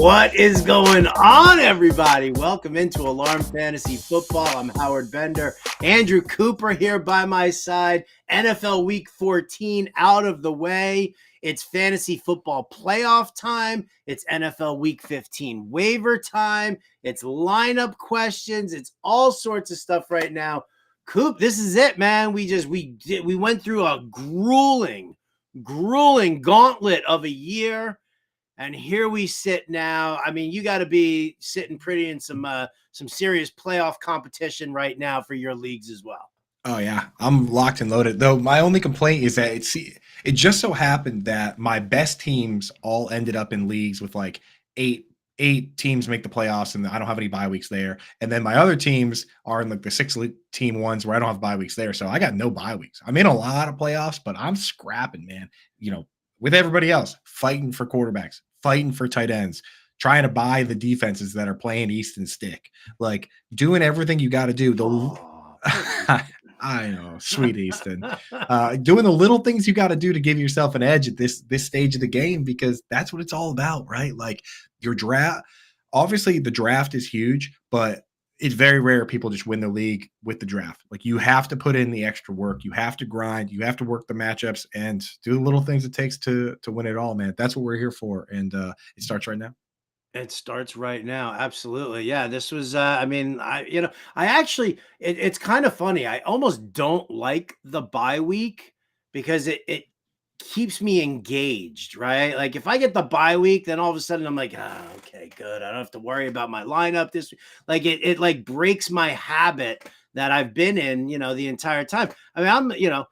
What is going on, everybody? Welcome into Alarm Fantasy Football. I'm Howard Bender. Andrew Cooper here by my side. NFL Week 14 out of the way. It's fantasy football playoff time. It's NFL Week 15 waiver time. It's lineup questions. It's all sorts of stuff right now. Coop, this is it, man. We went through a grueling gauntlet of a year. And here we sit now. I mean, you got to be sitting pretty in some serious playoff competition right now for your leagues as well. Oh yeah, I'm locked and loaded. Though my only complaint is that it just so happened that my best teams all ended up in leagues with like eight teams make the playoffs, and I don't have any bye weeks there. And then my other teams are in like the 6-team ones where I don't have bye weeks there. So I got no bye weeks. I'm in a lot of playoffs, but I'm scrapping, man. You know, with everybody else, fighting for quarterbacks, fighting for tight ends, trying to buy the defenses that are playing Easton Stick, like doing everything you got to do. I know, sweet Easton, doing the little things you got to do to give yourself an edge at this stage of the game, because that's what it's all about, right? Like your draft. Obviously, the draft is huge, but it's very rare people just win the league with the draft. Like you have to put in the extra work, you have to grind, you have to work the matchups, and do the little things it takes to win it all, man. That's what we're here for, and it starts right now. It starts right now. Absolutely. Yeah. This was, it's kind of funny. I almost don't like the bye week because it keeps me engaged, right? Like if I get the bye week, then all of a sudden I'm like, okay, good. I don't have to worry about my lineup this week. Like it like breaks my habit that I've been in, the entire time. I mean, I'm,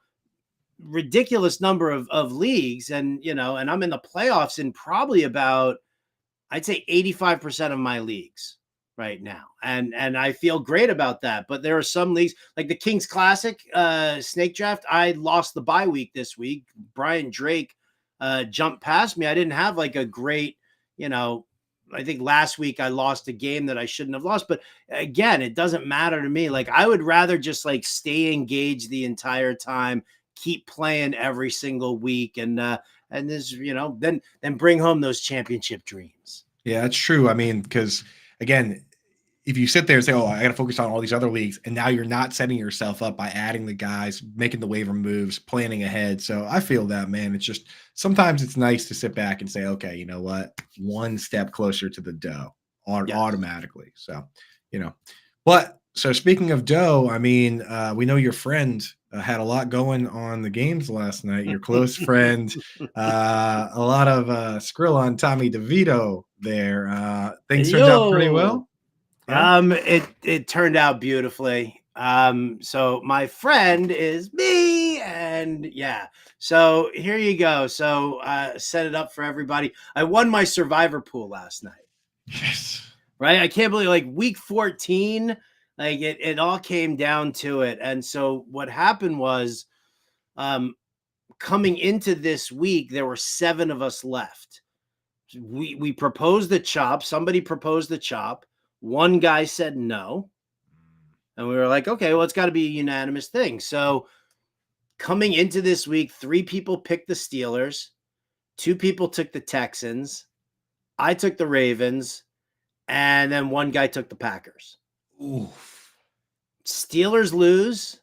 ridiculous number of leagues and I'm in the playoffs in probably about, I'd say 85% of my leagues right now. And I feel great about that. But there are some leagues like the Kings Classic snake draft. I lost the bye week this week. Brian Drake jumped past me. I didn't have like a great, I think last week I lost a game that I shouldn't have lost. But again, it doesn't matter to me. Like I would rather just like stay engaged the entire time, keep playing every single week, and this, then bring home those championship dreams. Yeah, that's true. I mean, because again, if you sit there and say, I got to focus on all these other leagues, and now you're not setting yourself up by adding the guys, making the waiver moves, planning ahead. So I feel that, man. It's just sometimes it's nice to sit back and say, okay, you know what? One step closer to the dough automatically. So, but so speaking of dough, I mean, we know your friend had a lot going on the games last night. Your close friend, a lot of skrill on Tommy DeVito there. Things turned out pretty well. Huh? It turned out beautifully. So my friend is me, and yeah. So here you go. So set it up for everybody. I won my survivor pool last night. Yes. Right. I can't believe like week 14. Like it all came down to it. And so what happened was coming into this week, there were 7 of us left. We proposed the chop. Somebody proposed the chop. One guy said no. And we were like, okay, well, it's got to be a unanimous thing. So coming into this week, 3 people picked the Steelers. 2 people took the Texans. I took the Ravens. And then one guy took the Packers. Oof. Steelers lose,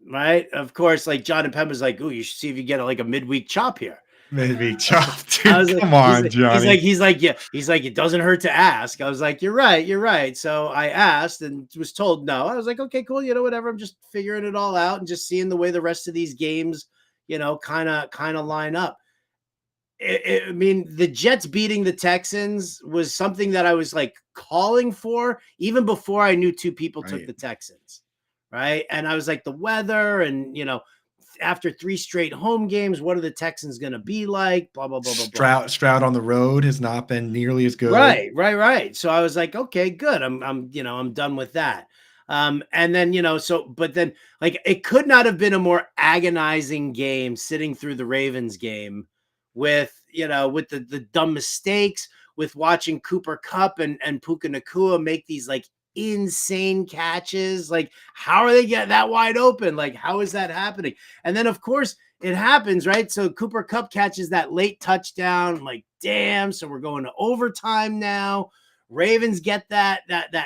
right? Of course, like John and Penn was like, "Ooh, you should see if you get like a midweek chop here." Midweek chop, dude. Come on, Johnny. He's like, yeah. He's like, it doesn't hurt to ask. I was like, you're right. So I asked and was told no. I was like, okay, cool. Whatever. I'm just figuring it all out and just seeing the way the rest of these games, kind of line up. I mean, the Jets beating the Texans was something that I was like calling for even before I knew 2 people took the Texans, right? And I was like, the weather and, after 3 straight home games, what are the Texans going to be like? Blah, blah, blah, blah, blah. Stroud on the road has not been nearly as good. Right. So I was like, okay, good. I'm done with that. And then, but then like, it could not have been a more agonizing game sitting through the Ravens game with the dumb mistakes, with watching Cooper Kupp and Puka Nacua make these like insane catches. Like, how are they getting that wide open? Like, how is that happening? And then, of course, it happens, right? So Cooper Kupp catches that late touchdown. I'm like, damn. So we're going to overtime now. Ravens get that the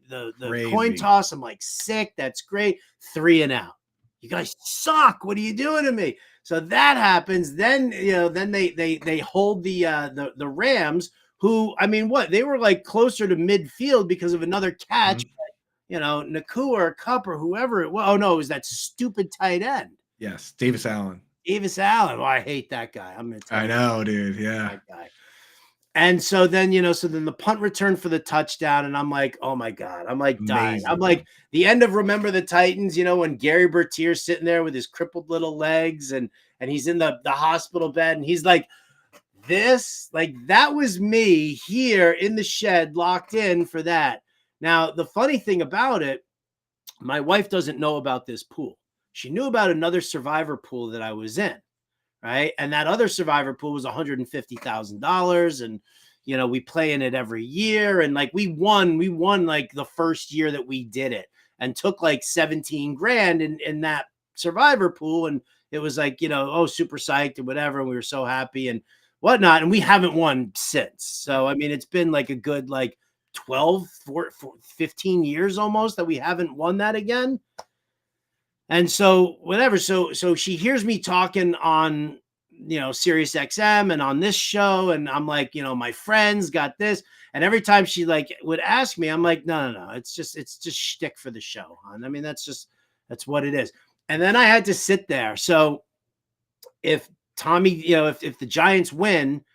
coin Crazy. toss. I'm like, sick. That's great. 3 and out. You guys suck. What are you doing to me? So that happens. Then then they hold the Rams, who, I mean, what, they were like closer to midfield because of another catch. Nakua or Kupp or whoever it was. Oh no, it was that stupid tight end. Yes, Davis Allen. Davis Allen. Oh, I hate that guy. I'm gonna tell I you know, dude. Yeah. that guy. And so then, then the punt return for the touchdown, and I'm like, oh my God, I'm like dying. Amazing. I'm like the end of Remember the Titans, when Gary Bertier's sitting there with his crippled little legs and he's in the hospital bed and he's like, this, like, that was me here in the shed locked in for that. Now, the funny thing about it, my wife doesn't know about this pool. She knew about another survivor pool that I was in. Right. And that other survivor pool was $150,000. And, we play in it every year. And like, we won like the first year that we did it and took like 17 grand in that survivor pool. And it was like, super psyched and whatever. And we were so happy and whatnot. And we haven't won since. So, I mean, it's been like a good, like 15 years almost that we haven't won that again. And so whatever. So she hears me talking on, Sirius XM and on this show. And I'm like, my friends got this. And every time she like would ask me, I'm like, no. It's just shtick for the show, hon. I mean, that's what it is. And then I had to sit there. So if Tommy, if the Giants win,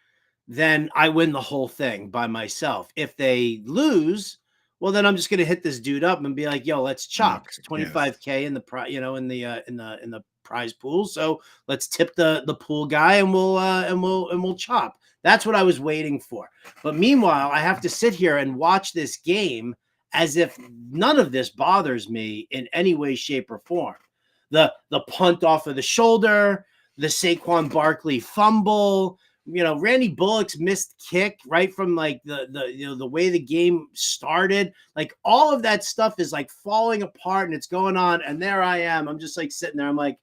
then I win the whole thing by myself. If they lose, well, then I'm just going to hit this dude up and be like, yo, let's chop. It's 25K in the in the prize pool. So let's tip the pool guy and we'll chop. That's what I was waiting for. But meanwhile, I have to sit here and watch this game as if none of this bothers me in any way, shape, or form. The punt off of the shoulder, the Saquon Barkley fumble, Randy Bullock's missed kick right from like the way the game started, like all of that stuff is like falling apart and it's going on. And there I am. I'm just like sitting there. I'm like,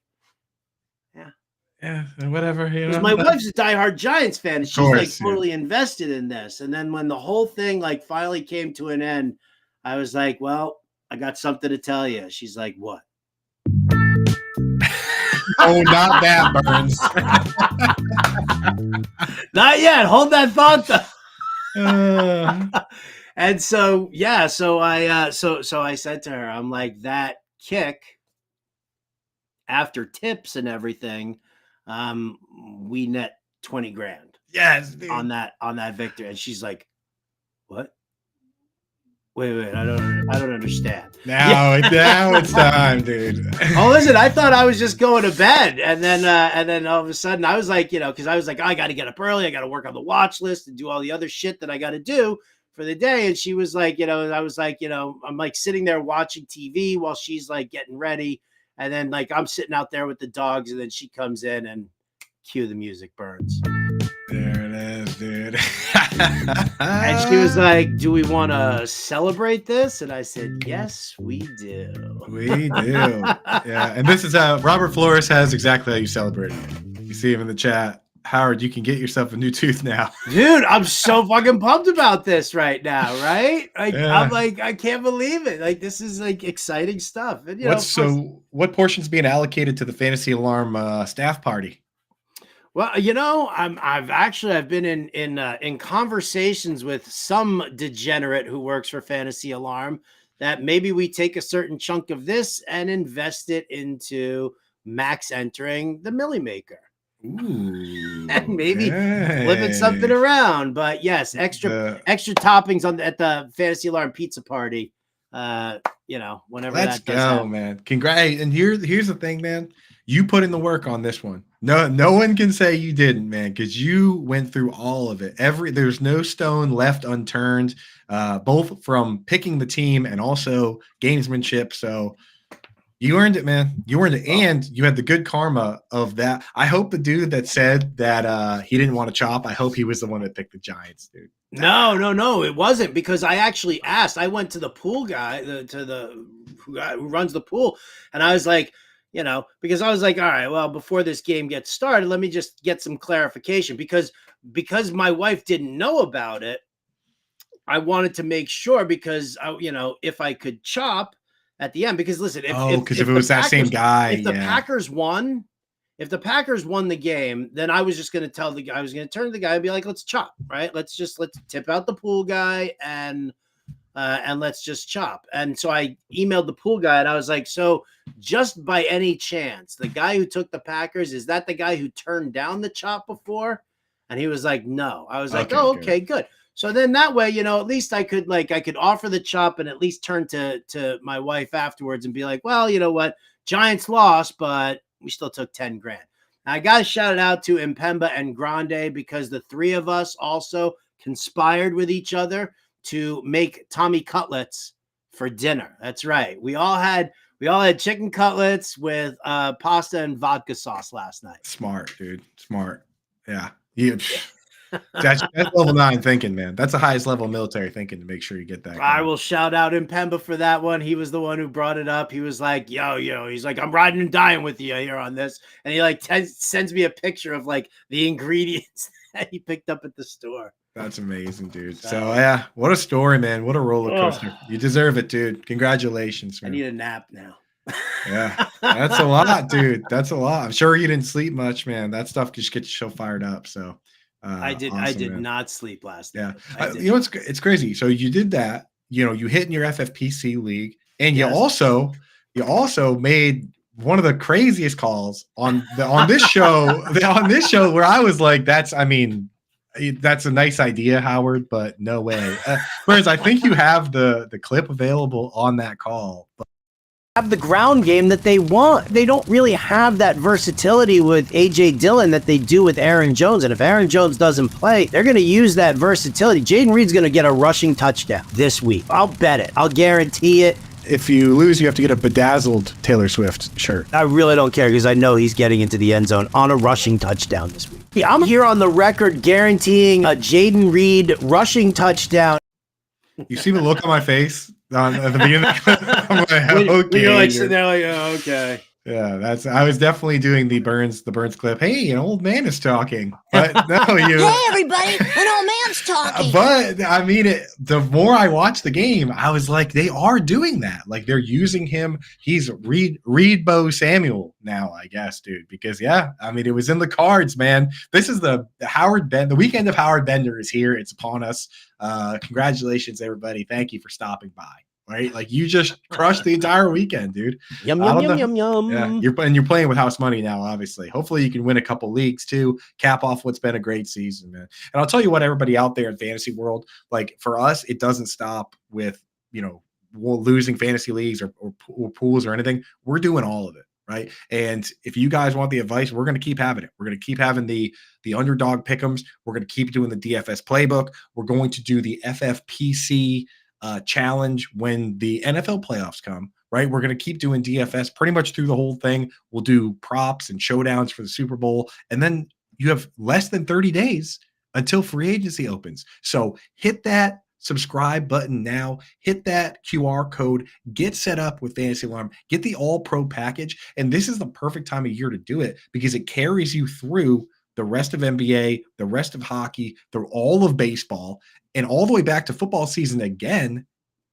yeah, whatever. Because my wife's a diehard Giants fan. And she's like totally invested in this. And then when the whole thing like finally came to an end, I was like, well, I got something to tell you. She's like, what? Oh, not that, Burns. Not yet. Hold that thought though. And so, yeah, so I said to her, I'm like, that kick after tips and everything, we net 20 grand. Yes, dude. on that victory. And she's like, what? Wait, I don't understand. Now it's time, dude. Oh, listen, I thought I was just going to bed. And then all of a sudden I was like, because I was like, I got to get up early. I got to work on the watch list and do all the other shit that I got to do for the day. And she was like, I was like, I'm like sitting there watching TV while she's like getting ready. And then like, I'm sitting out there with the dogs and then she comes in and cue the music, Burns. There it is, dude. And she was like, do we want to celebrate this? And I said, yes, we do. We do. Yeah. And this is Robert Flores has exactly how you celebrate it. You see him in the chat. Howard, you can get yourself a new tooth now. Dude, I'm so fucking pumped about this right now, right? Like, yeah. I'm like, I can't believe it. Like, this is like exciting stuff. And, what portion's being allocated to the Fantasy Alarm staff party? Well, I've been in conversations with some degenerate who works for Fantasy Alarm that maybe we take a certain chunk of this and invest it into max entering the Millie Maker. Ooh, and maybe flipping something around. But yes, extra toppings at the Fantasy Alarm pizza party. Whenever let's that does happen. Man. Congrats. And here's the thing, man. You put in the work on this one. No one can say you didn't, man, because you went through all of it. There's no stone left unturned, both from picking the team and also gamesmanship. So you earned it, man. You earned it, and you had the good karma of that. I hope the dude that said that he didn't want to chop, I hope he was the one that picked the Giants, dude. No, it wasn't, because I actually asked. I went to the pool guy, who runs the pool, and I was like, because I was like, all right, well, before this game gets started, let me just get some clarification because my wife didn't know about it. I wanted to make sure because if I could chop at the end, because listen, because if it was that same guy, if the Packers won, the game, then I was just going to tell the guy, I was going to turn to the guy and be like, let's chop, right? Let's tip out the pool guy and let's just chop. And so I emailed the pool guy and I was like, so just by any chance, the guy who took the Packers, is that the guy who turned down the chop before? And he was like, no. I was like, okay, good. So then that way, at least I could offer the chop and at least turn to my wife afterwards and be like, well, you know what? Giants lost, but we still took 10 grand. I got to shout it out to Impemba and Grande because the three of us also conspired with each other to make Tommy cutlets for dinner. That's right. We all had chicken cutlets with pasta and vodka sauce last night. Smart, dude. Smart. Yeah. That's level 9 thinking, man. That's the highest level of military thinking to make sure you get that. I will shout out Impemba for that one. He was the one who brought it up. He was like, yo, he's like, I'm riding and dying with you here on this. And he sends me a picture of the ingredients that he picked up at the store. That's amazing, dude. So yeah, what a story, man. What a roller coaster. You deserve it, dude. Congratulations, man. I need a nap now. Yeah, that's a lot, dude. That's a lot. I'm sure you didn't sleep much, man. That stuff just gets you so fired up. So I did not sleep last night. Yeah. It's crazy. So you did that, you hit in your FFPC league, and you also made one of the craziest calls on this show, where I was like, that's a nice idea, Howard, but no way. Whereas I think you have the clip available on that call. Have the ground game that they want. They don't really have that versatility with A.J. Dillon that they do with Aaron Jones. And if Aaron Jones doesn't play, they're going to use that versatility. Jaden Reed's going to get a rushing touchdown this week. I'll bet it. I'll guarantee it. If you lose, you have to get a bedazzled Taylor Swift shirt. I really don't care because I know he's getting into the end zone on a rushing touchdown this week. Yeah, I'm here on the record guaranteeing a Jaden Reed rushing touchdown. You see the look on my face at the beginning of the clip? I'm like, okay. You're like sitting there like, oh, okay. Yeah, I was definitely doing the Burns clip. Hey, an old man is talking. But no, hey, everybody, an old man's talking. But the more I watched the game, I was like, they are doing that. Like they're using him. He's Reedbo Samuel now, I guess, dude. Because it was in the cards, man. This is the weekend of Howard Bender is here. It's upon us. Congratulations, everybody. Thank you for stopping by. Right, like you just crushed the entire weekend, dude. Yum. Yeah, you're playing with house money now. Obviously, hopefully you can win a couple leagues too. Cap off what's been a great season, man. And I'll tell you what, everybody out there in fantasy world, like for us, it doesn't stop with losing fantasy leagues or pools or anything. We're doing all of it, right? And if you guys want the advice, we're going to keep having it. We're going to keep having the underdog pick'ems. We're going to keep doing the DFS playbook. We're going to do the FFPC challenge when the NFL playoffs come, right? We're going to keep doing DFS pretty much through the whole thing. We'll do props and showdowns for the Super Bowl. And then you have less than 30 days until free agency opens. So hit that subscribe button now, hit that QR code, get set up with Fantasy Alarm, get the all pro package. And this is the perfect time of year to do it because it carries you through the rest of NBA, the rest of hockey, through all of baseball, and all the way back to football season again,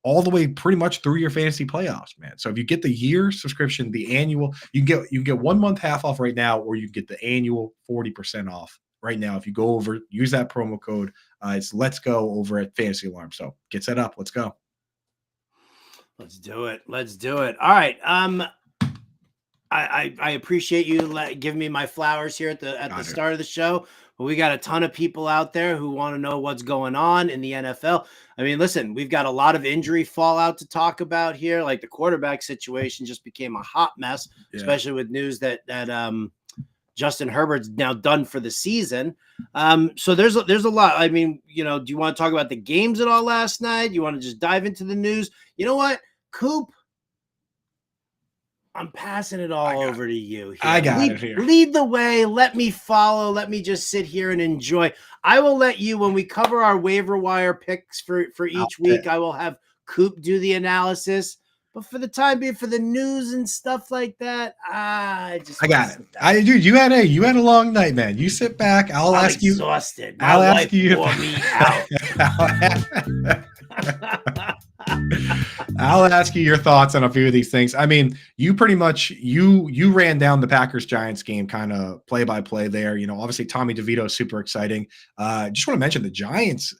all the way pretty much through your fantasy playoffs, man. So if you get the year subscription, the annual, you can get 1 month half off right now, or you can get the annual 40% off right now. If you go over, use that promo code. It's Let's Go over at Fantasy Alarm. So get set up. Let's go. Let's do it. All right. I appreciate you giving me my flowers here at the start of the show. But we got a ton of people out there who want to know what's going on in the NFL. I mean, listen, we've got a lot of injury fallout to talk about here. Like the quarterback situation just became a hot mess, especially with news that Justin Herbert's now done for the season. So there's a lot. I mean, do you want to talk about the games at all last night? You want to just dive into the news? You know what, Coop? I'm passing it all over to you. Here. I got it here. Lead the way. Let me follow. Let me just sit here and enjoy. I will let you, when we cover our waiver wire picks for each week, I will have Coop do the analysis. But for the time being, for the news and stuff like that, I got it. Dude, you had a long night, man. You sit back. I'm exhausted. I'll My ask wife you. wore me out. I'll ask you your thoughts on a few of these things. I mean, you pretty much you ran down the Packers Giants game kind of play by play there. Obviously Tommy DeVito is super exciting. Just want to mention the Giants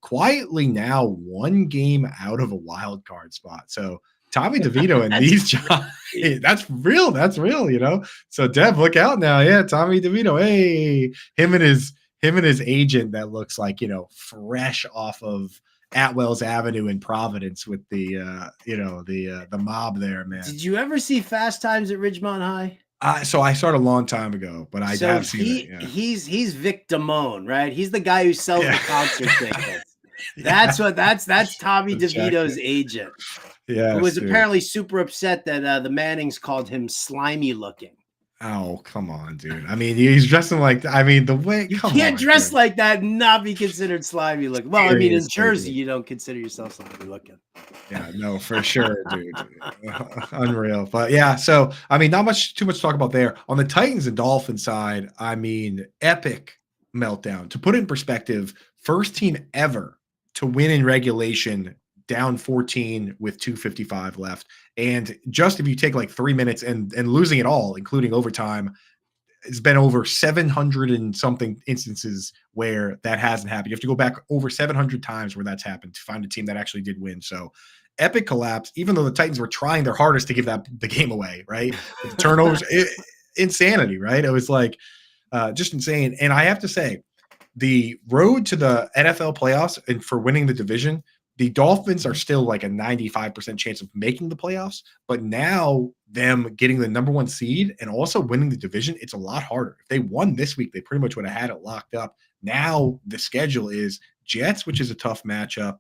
quietly now 1 game out of a wild card spot. So Tommy DeVito and these Giants, that's real. That's real. So Dev, look out now. Yeah, Tommy DeVito. Hey, him and his agent that looks like fresh off of Atwell's Avenue in Providence with the the mob there, man. Did you ever see Fast Times at Ridgemont High? So I saw it a long time ago, but I have seen it. Yeah. He's Vic Damone, right? He's the guy who sells the concert tickets. That's Tommy DeVito's agent. Yeah, who was apparently super upset that the Mannings called him slimy looking. Oh, come on, dude. I mean, he's dressing like, the way you can't dress like that and not be considered slimy looking. Well, I mean, in Jersey, you don't consider yourself slimy looking. Yeah, no, for sure, dude. Unreal. But yeah, so I mean, not too much to talk about there. On the Titans and Dolphins side, I mean, epic meltdown. To put it in perspective, first team ever to win in regulation, down 14 with 2:55 left. And just if you take like 3 minutes and losing it all, including overtime, it's been over 700 and something instances where that hasn't happened. You have to go back over 700 times where that's happened to find a team that actually did win. So epic collapse, even though the Titans were trying their hardest to give the game away, right? With the turnovers, insanity, right? It was like just insane. And I have to say, the road to the NFL playoffs and for winning the division, the Dolphins are still like a 95% chance of making the playoffs, but now them getting the number 1 seed and also winning the division, it's a lot harder. If they won this week, they pretty much would have had it locked up. Now the schedule is Jets, which is a tough matchup.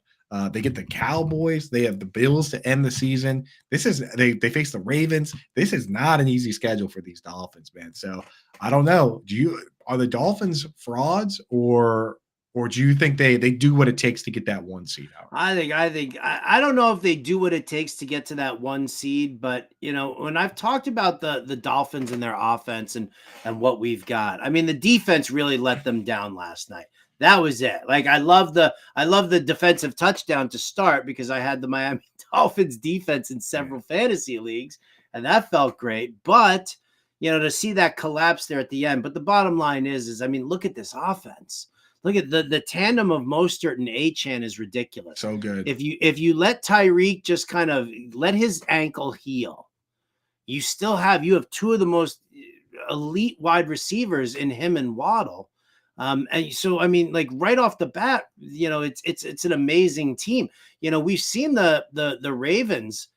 They get the Cowboys. They have the Bills to end the season. They face the Ravens. This is not an easy schedule for these Dolphins, man. So I don't know. Are the Dolphins frauds or do you think they do what it takes to get that 1 seed out? I don't know if they do what it takes to get to that 1 seed, but when I've talked about the Dolphins and their offense and what we've got, I mean, the defense really let them down last night. That was it. Like, I love the defensive touchdown to start because I had the Miami Dolphins defense in several fantasy leagues, and that felt great. But to see that collapse there at the end. But the bottom line is I mean, look at this offense. Look at the tandem of Mostert and Achane is ridiculous. So good. If you let Tyreek just kind of let his ankle heal, you have 2 of the most elite wide receivers in him and Waddle. And so, I mean, like right off the bat, it's an amazing team. We've seen the Ravens.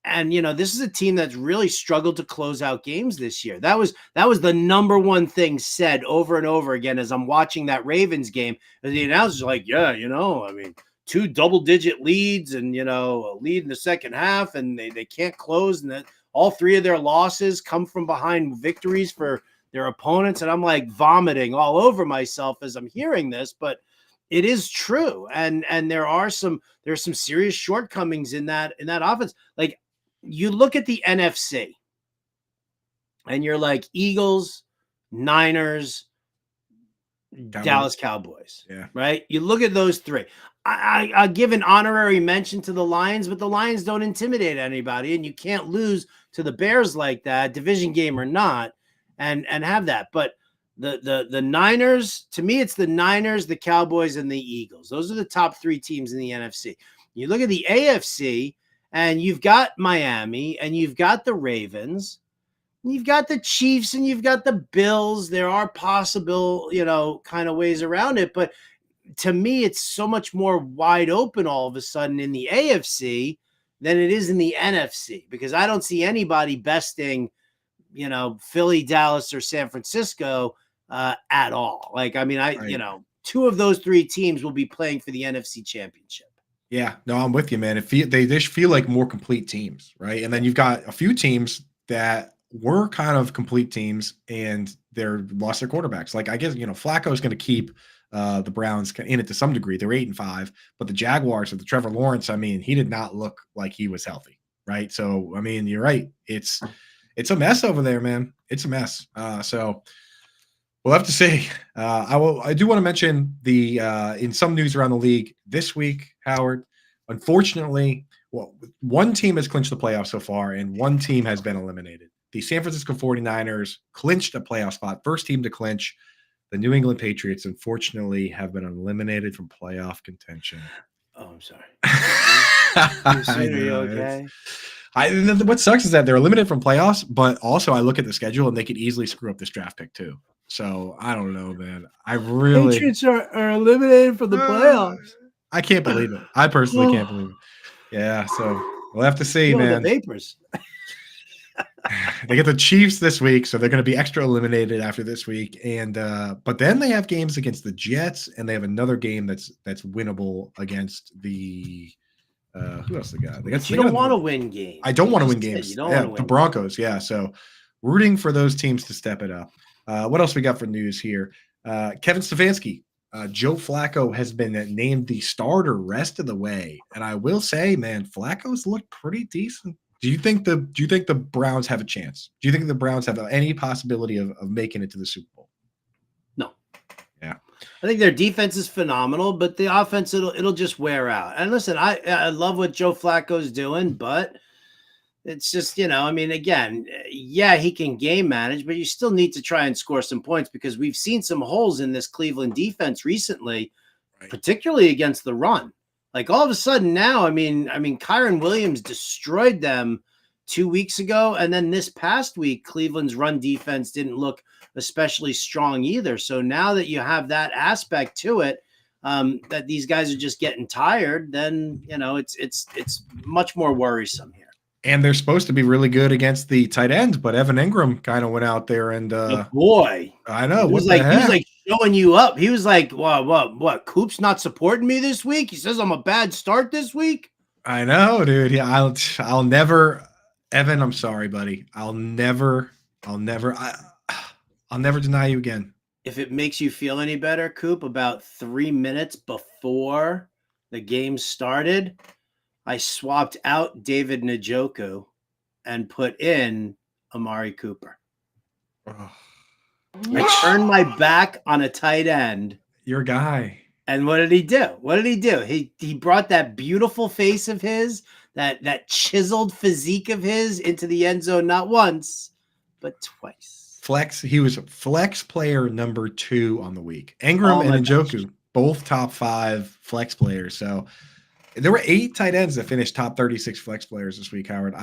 And, this is a team that's really struggled to close out games this year. That was the number 1 thing said over and over again as I'm watching that Ravens game. And the announcer's like, yeah, I mean, 2 double-digit leads and, a lead in the second half, and they can't close. And that all 3 of their losses come from behind victories for their opponents. And I'm like vomiting all over myself as I'm hearing this. But it is true. And there's some serious shortcomings in that offense. Like, you look at the NFC and you're like Eagles, Niners, Dallas Cowboys, right? You look at those 3. I give an honorary mention to the Lions, but the Lions don't intimidate anybody, and you can't lose to the Bears like that, division game or not, and have that. But the Niners, to me, it's the Niners, the Cowboys, and the Eagles. Those are the top 3 teams in the NFC. You look at the AFC, and you've got Miami, and you've got the Ravens, and you've got the Chiefs, and you've got the Bills. There are possible, kind of ways around it. But to me, it's so much more wide open all of a sudden in the AFC than it is in the NFC, because I don't see anybody besting, Philly, Dallas, or San Francisco at all. Like, I mean, right. 2 of those 3 teams will be playing for the NFC Championship. Yeah, no, I'm with you, man. They just feel like more complete teams, right? And then you've got a few teams that were kind of complete teams and they're lost their quarterbacks. Like, I guess, Flacco is going to keep the Browns in it to some degree. They're 8-5, but the Jaguars with the Trevor Lawrence, I mean, he did not look like he was healthy. right? So I mean, you're right. It's a mess over there, man. It's a mess. So we'll have to see. I do want to mention the in some news around the league this week, Howard. Unfortunately, well, one team has clinched the playoffs so far, and one team has been eliminated. The San Francisco 49ers clinched a playoff spot, first team to clinch. The New England Patriots, unfortunately, have been eliminated from playoff contention. Oh, I'm sorry. Are you okay? What sucks is that they're eliminated from playoffs, but also I look at the schedule and they could easily screw up this draft pick too. So I don't know, man. I really Patriots are eliminated from the playoffs. I can't believe it. I personally can't believe it. Yeah, so we'll have to see, man. The vapors. They get the Chiefs this week, so they're going to be extra eliminated after this week. And but then they have games against the Jets, and they have another game that's winnable against the who else they got? You don't want to win games. I don't want to win games. You don't want to win the Broncos. Yeah, so rooting for those teams to step it up. What else we got for news here? Kevin Stefanski, Joe Flacco has been named the starter rest of the way, and I will say, man, Flacco's looked pretty decent. Do you think the Browns have a chance? Do you think the Browns have any possibility of making it to the Super Bowl? No. Yeah. I think their defense is phenomenal, but the offense it'll just wear out. And listen, I love what Joe Flacco's doing, but it's just, I mean, again, yeah, he can game manage, but you still need to try and score some points because we've seen some holes in this Cleveland defense recently, right, particularly against the run. Like all of a sudden now, I mean, Kyron Williams destroyed them 2 weeks ago. And then this past week, Cleveland's run defense didn't look especially strong either. So now that you have that aspect to it, that these guys are just getting tired, then, it's much more worrisome here. And they're supposed to be really good against the tight ends, but Evan Ingram kind of went out there and boy, I know. He was like showing you up. He was like, what? Coop's not supporting me this week? He says I'm a bad start this week. I know, dude. Yeah, I'll never, Evan, I'm sorry, buddy. I'll never deny you again. If it makes you feel any better, Coop, about 3 minutes before the game started, I swapped out David Njoku and put in Amari Cooper. Oh. I turned my back on a tight end. Your guy. And what did he do? He brought that beautiful face of his, that chiseled physique of his into the end zone not once, but twice. He was flex player number 2 on the week. Ingram and Njoku, both top 5 flex players. So there were 8 tight ends that finished top 36 flex players this week, Howard.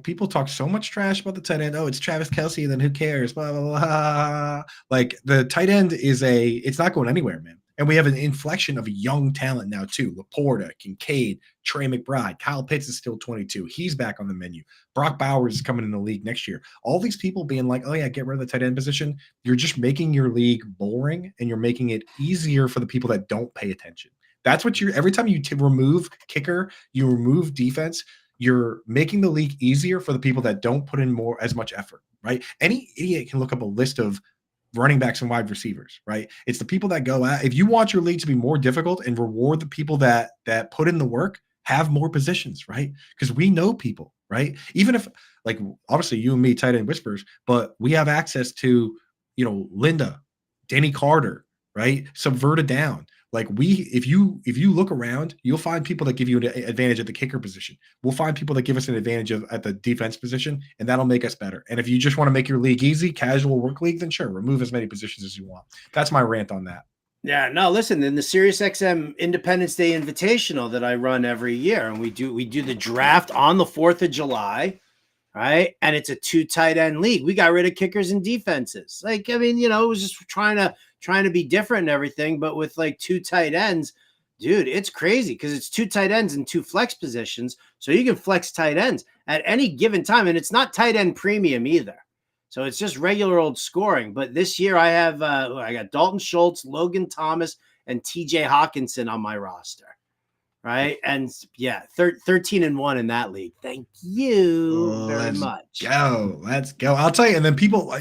People talk so much trash about the tight end. Oh, it's Travis Kelce, then who cares? Blah, blah, blah. Like the tight end it's not going anywhere, man. And we have an inflection of young talent now too. Laporta, Kincaid, Trey McBride, Kyle Pitts is still 22. He's back on the menu. Brock Bowers is coming in the league next year. All these people being like, oh yeah, get rid of the tight end position. You're just making your league boring and you're making it easier for the people that don't pay attention. That's what every time you remove kicker, you remove defense, you're making the league easier for the people that don't put in as much effort, right? Any idiot can look up a list of running backs and wide receivers, right? It's the people that go out. If you want your league to be more difficult and reward the people that put in the work, have more positions, right? Because we know people, right? Even if, like, obviously you and me, tight end whispers, but we have access to, Linda, Danny Carter, right? Subverted down. Like if you look around, you'll find people that give you an advantage at the kicker position. We'll find people that give us an advantage at the defense position, and that'll make us better. And if you just want to make your league easy, casual work league, then sure, remove as many positions as you want. That's my rant on that. Yeah, no, listen, in the SiriusXM Independence Day Invitational that I run every year, and we do the draft on the 4th of July, right? And it's a 2 tight end league. We got rid of kickers and defenses. Like, I mean, it was just trying to be different and everything, but with like 2 tight ends, dude, it's crazy because it's 2 tight ends and 2 flex positions. So you can flex tight ends at any given time. And it's not tight end premium either. So it's just regular old scoring. But this year I have, I got Dalton Schultz, Logan Thomas, and TJ Hawkinson on my roster. Right. And yeah, 13-1 in that league. Thank you very much. Let's go. I'll tell you. And then people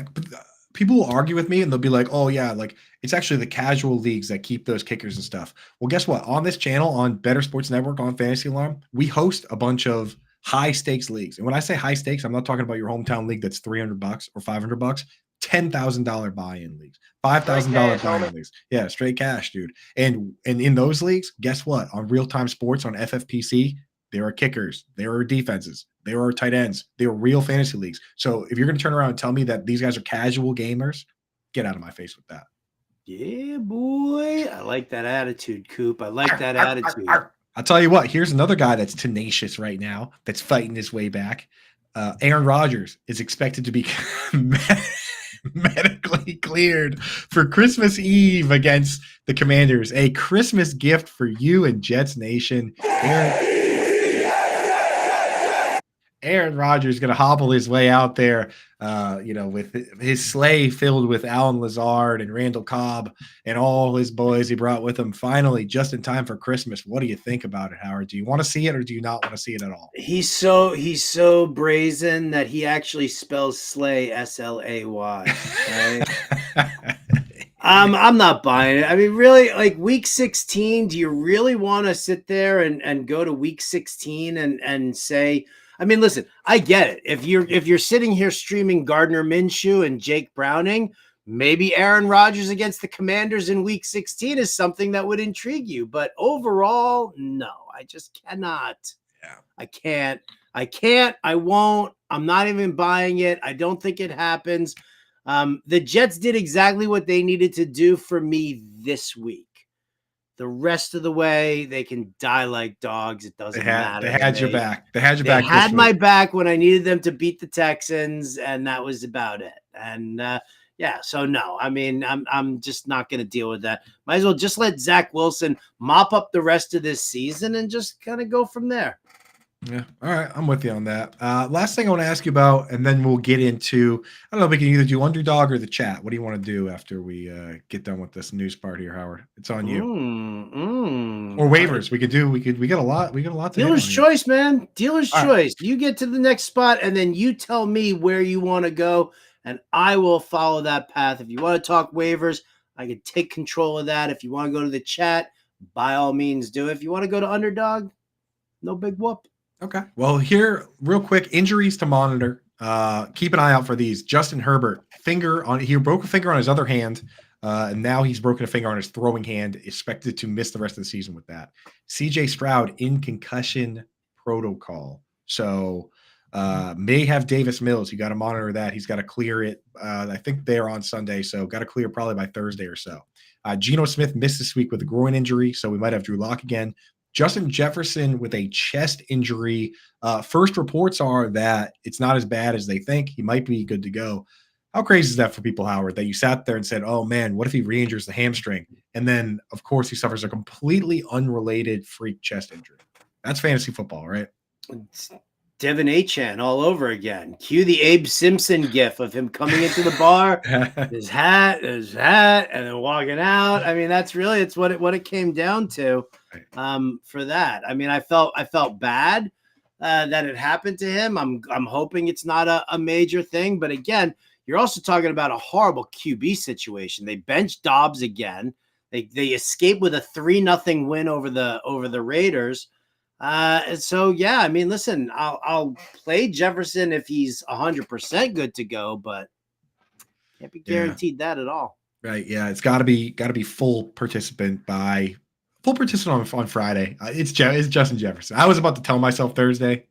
will argue with me and they'll be like, oh yeah, like it's actually the casual leagues that keep those kickers and stuff. Well, guess what? On this channel, on Better Sports Network, on Fantasy Alarm, we host a bunch of high stakes leagues. And when I say high stakes, I'm not talking about your hometown league that's $300 or $500. $10,000 buy-in leagues, $5,000 buy-in leagues. Yeah, straight cash, dude. And in those leagues, guess what? On Real Time Sports on FFPC, there are kickers, there are defenses, there are tight ends, there are real fantasy leagues. So if you're going to turn around and tell me that these guys are casual gamers, get out of my face with that. Yeah, boy. I like that attitude, Coop. I like that attitude. I'll tell you what, here's another guy that's tenacious right now, that's fighting his way back. Aaron Rodgers is expected to be medically cleared for Christmas Eve against the Commanders. A Christmas gift for you and Jets Nation. Aaron Rodgers is going to hobble his way out there, with his sleigh filled with Alan Lazard and Randall Cobb and all his boys he brought with him. Finally, just in time for Christmas. What do you think about it, Howard? Do you want to see it or do you not want to see it at all? He's so brazen that he actually spells sleigh SLAY. Right? I'm not buying it. I mean, really, like week 16, do you really want to sit there and go to week 16 and say, I mean, listen, I get it. If you're sitting here streaming Gardner Minshew and Jake Browning, maybe Aaron Rodgers against the Commanders in week 16 is something that would intrigue you. But overall, no, I just cannot. Yeah. I can't. I won't. I'm not even buying it. I don't think it happens. The Jets did exactly what they needed to do for me this week. The rest of the way, they can die like dogs. It doesn't matter. They had your back. They had your back. They had my back when I needed them to beat the Texans, and that was about it. And so no, I mean, I'm just not going to deal with that. Might as well just let Zach Wilson mop up the rest of this season and just kind of go from there. Yeah. All right. I'm with you on that. Last thing I want to ask you about, and then we'll get into, I don't know if we can either do Underdog or the chat. What do you want to do after we get done with this news part here, Howard? It's on you. Or waivers. We got a lot. We got a lot to Dealer's choice, man. Dealer's choice. You get to the next spot and then you tell me where you want to go and I will follow that path. If you want to talk waivers, I can take control of that. If you want to go to the chat, by all means do it. If you want to go to Underdog, no big whoop. Okay. Well, here, real quick, injuries to monitor. Keep an eye out for these. Justin Herbert, he broke a finger on his other hand, and now he's broken a finger on his throwing hand, expected to miss the rest of the season with that. CJ Stroud in concussion protocol. So may have Davis Mills. You got to monitor that. He's got to clear it. I think they're on Sunday, so got to clear probably by Thursday or so. Geno Smith missed this week with a groin injury, so we might have Drew Lock again. Justin Jefferson with a chest injury. First reports are that it's not as bad as they think. He might be good to go. How crazy is that for people, Howard, that you sat there and said, oh, man, what if he re-injures the hamstring? And then, of course, he suffers a completely unrelated freak chest injury. That's fantasy football, right? It's Devin Achan all over again. Cue the Abe Simpson gif of him coming into the bar, his hat, and then walking out. I mean, it's what it came down to. For that, I mean, I felt bad that it happened to him. I'm hoping it's not a major thing, but again, you're also talking about a horrible QB situation. They benched Dobbs again. They escaped with a 3-0 win over the Raiders. So yeah, I mean, listen, I'll play Jefferson if he's 100% good to go, but can't be guaranteed that at all. Right? Yeah, it's got to be full participant on Friday. It's Justin Jefferson. I was about to tell myself Thursday.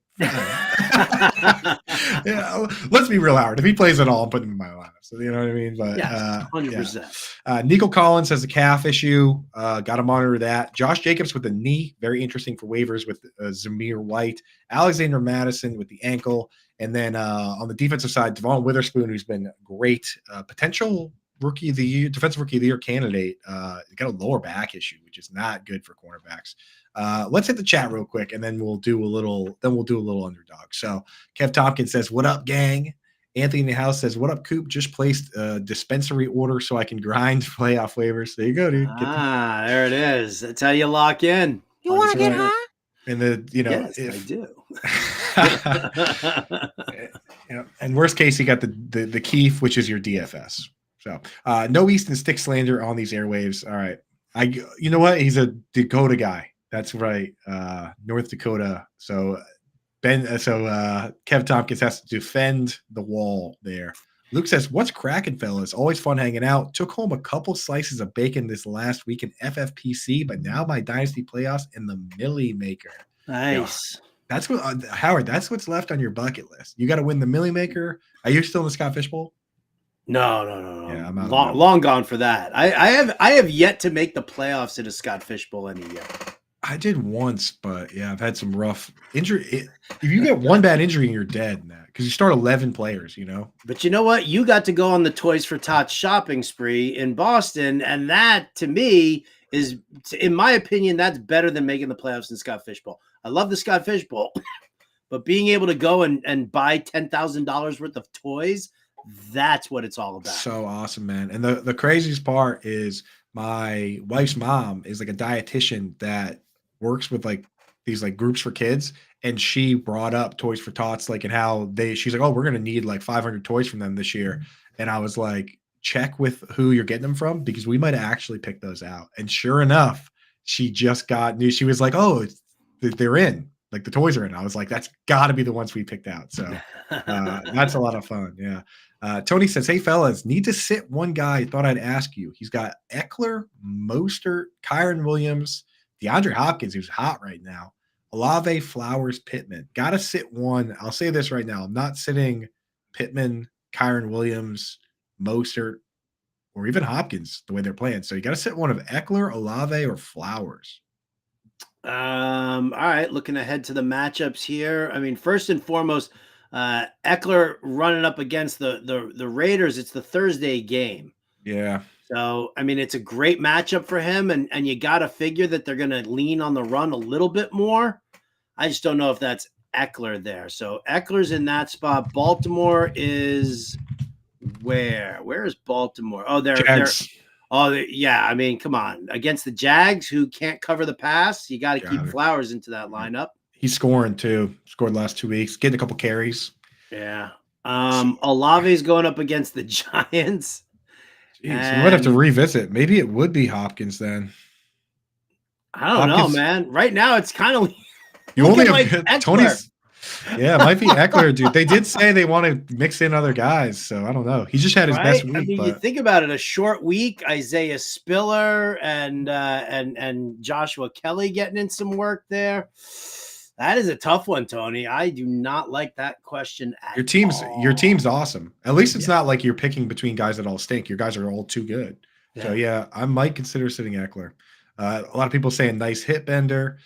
Yeah, let's be real, Howard. If he plays at all, I'm putting him in my lineup. So you know what I mean? But 100%. Yeah. Nico Collins has a calf issue. Got to monitor that. Josh Jacobs with the knee, very interesting for waivers with Zamir White. Alexander Madison with the ankle, and then on the defensive side, Devon Witherspoon, who's been great, potential rookie of the year, defensive rookie of the year candidate, got a lower back issue, which is not good for cornerbacks. Let's hit the chat real quick, and then we'll do a little Underdog. So Kev Tompkins says, "What up, gang?" Anthony in the house says, "What up, Coop? Just placed a dispensary order so I can grind playoff waivers." There you go, dude. There it is. That's how you lock in. You want to get high? And yes, I do. And worst case, you got the Keith, which is your DFS. So no Easton stick slander on these airwaves. All right. You know what? He's a Dakota guy. That's right. North Dakota. So Kev Tompkins has to defend the wall there. Luke says, "What's cracking, fellas? Always fun hanging out. Took home a couple slices of bacon this last week in FFPC, but now my dynasty playoffs in the Millie Maker." Nice. That's what Howard. That's what's left on your bucket list. You got to win the Millie Maker. Are you still in the Scott Fish Bowl? No. Yeah, I'm out long gone for that. I have yet to make the playoffs in a Scott Fish Bowl any year. I did once, but yeah, I've had some rough injury. If you get one bad injury, you're dead now because you start 11 players, you know. But you know what? You got to go on the Toys for Tots shopping spree in Boston, and that to me is, in my opinion, that's better than making the playoffs in Scott Fish Bowl. I love the Scott Fish Bowl, but being able to go and buy $10,000 worth of toys, that's what it's all about. So awesome, man. And the craziest part is my wife's mom is like a dietitian that works with like these like groups for kids. And she brought up Toys for Tots, like, and how she's like, oh, we're going to need like 500 toys from them this year. And I was like, check with who you're getting them from, because we might actually pick those out. And sure enough, she just got news. She was like, oh, they're in, like the toys are in. I was like, that's got to be the ones we picked out. So that's a lot of fun. Yeah. Tony says, hey, fellas, need to sit one guy. Thought I'd ask you. He's got Eckler, Mostert, Kyron Williams, DeAndre Hopkins, who's hot right now, Olave, Flowers, Pittman. Got to sit one. I'll say this right now. I'm not sitting Pittman, Kyron Williams, Mostert, or even Hopkins the way they're playing. So you got to sit one of Eckler, Olave, or Flowers. All right. Looking ahead to the matchups here. I mean, first and foremost, Eckler running up against the Raiders. It's the Thursday game. Yeah. So, I mean, it's a great matchup for him, and you got to figure that they're going to lean on the run a little bit more. I just don't know if that's Eckler there. So Eckler's in that spot. Baltimore is where? Where is Baltimore? Oh, they're yeah. I mean, come on. Against the Jags, who can't cover the pass, you got to keep Flowers into that lineup. He's scoring too. Scored the last 2 weeks. Getting a couple carries. Yeah. Olave's going up against the Giants. Jeez, you might have to revisit. Maybe it would be Hopkins then. I don't know, man. Right now, it's kind of you only have Tony's. Yeah, it might be Eckler, dude. They did say they want to mix in other guys, so I don't know. He just had his best week. I mean, you think about it, a short week, Isaiah Spiller and Joshua Kelly getting in some work there. That is a tough one, Tony. I do not like that question at all. Your team's awesome. At least it's not like you're picking between guys that all stink. Your guys are all too good. Yeah. So yeah, I might consider sitting Eckler. A lot of people saying nice hit bender.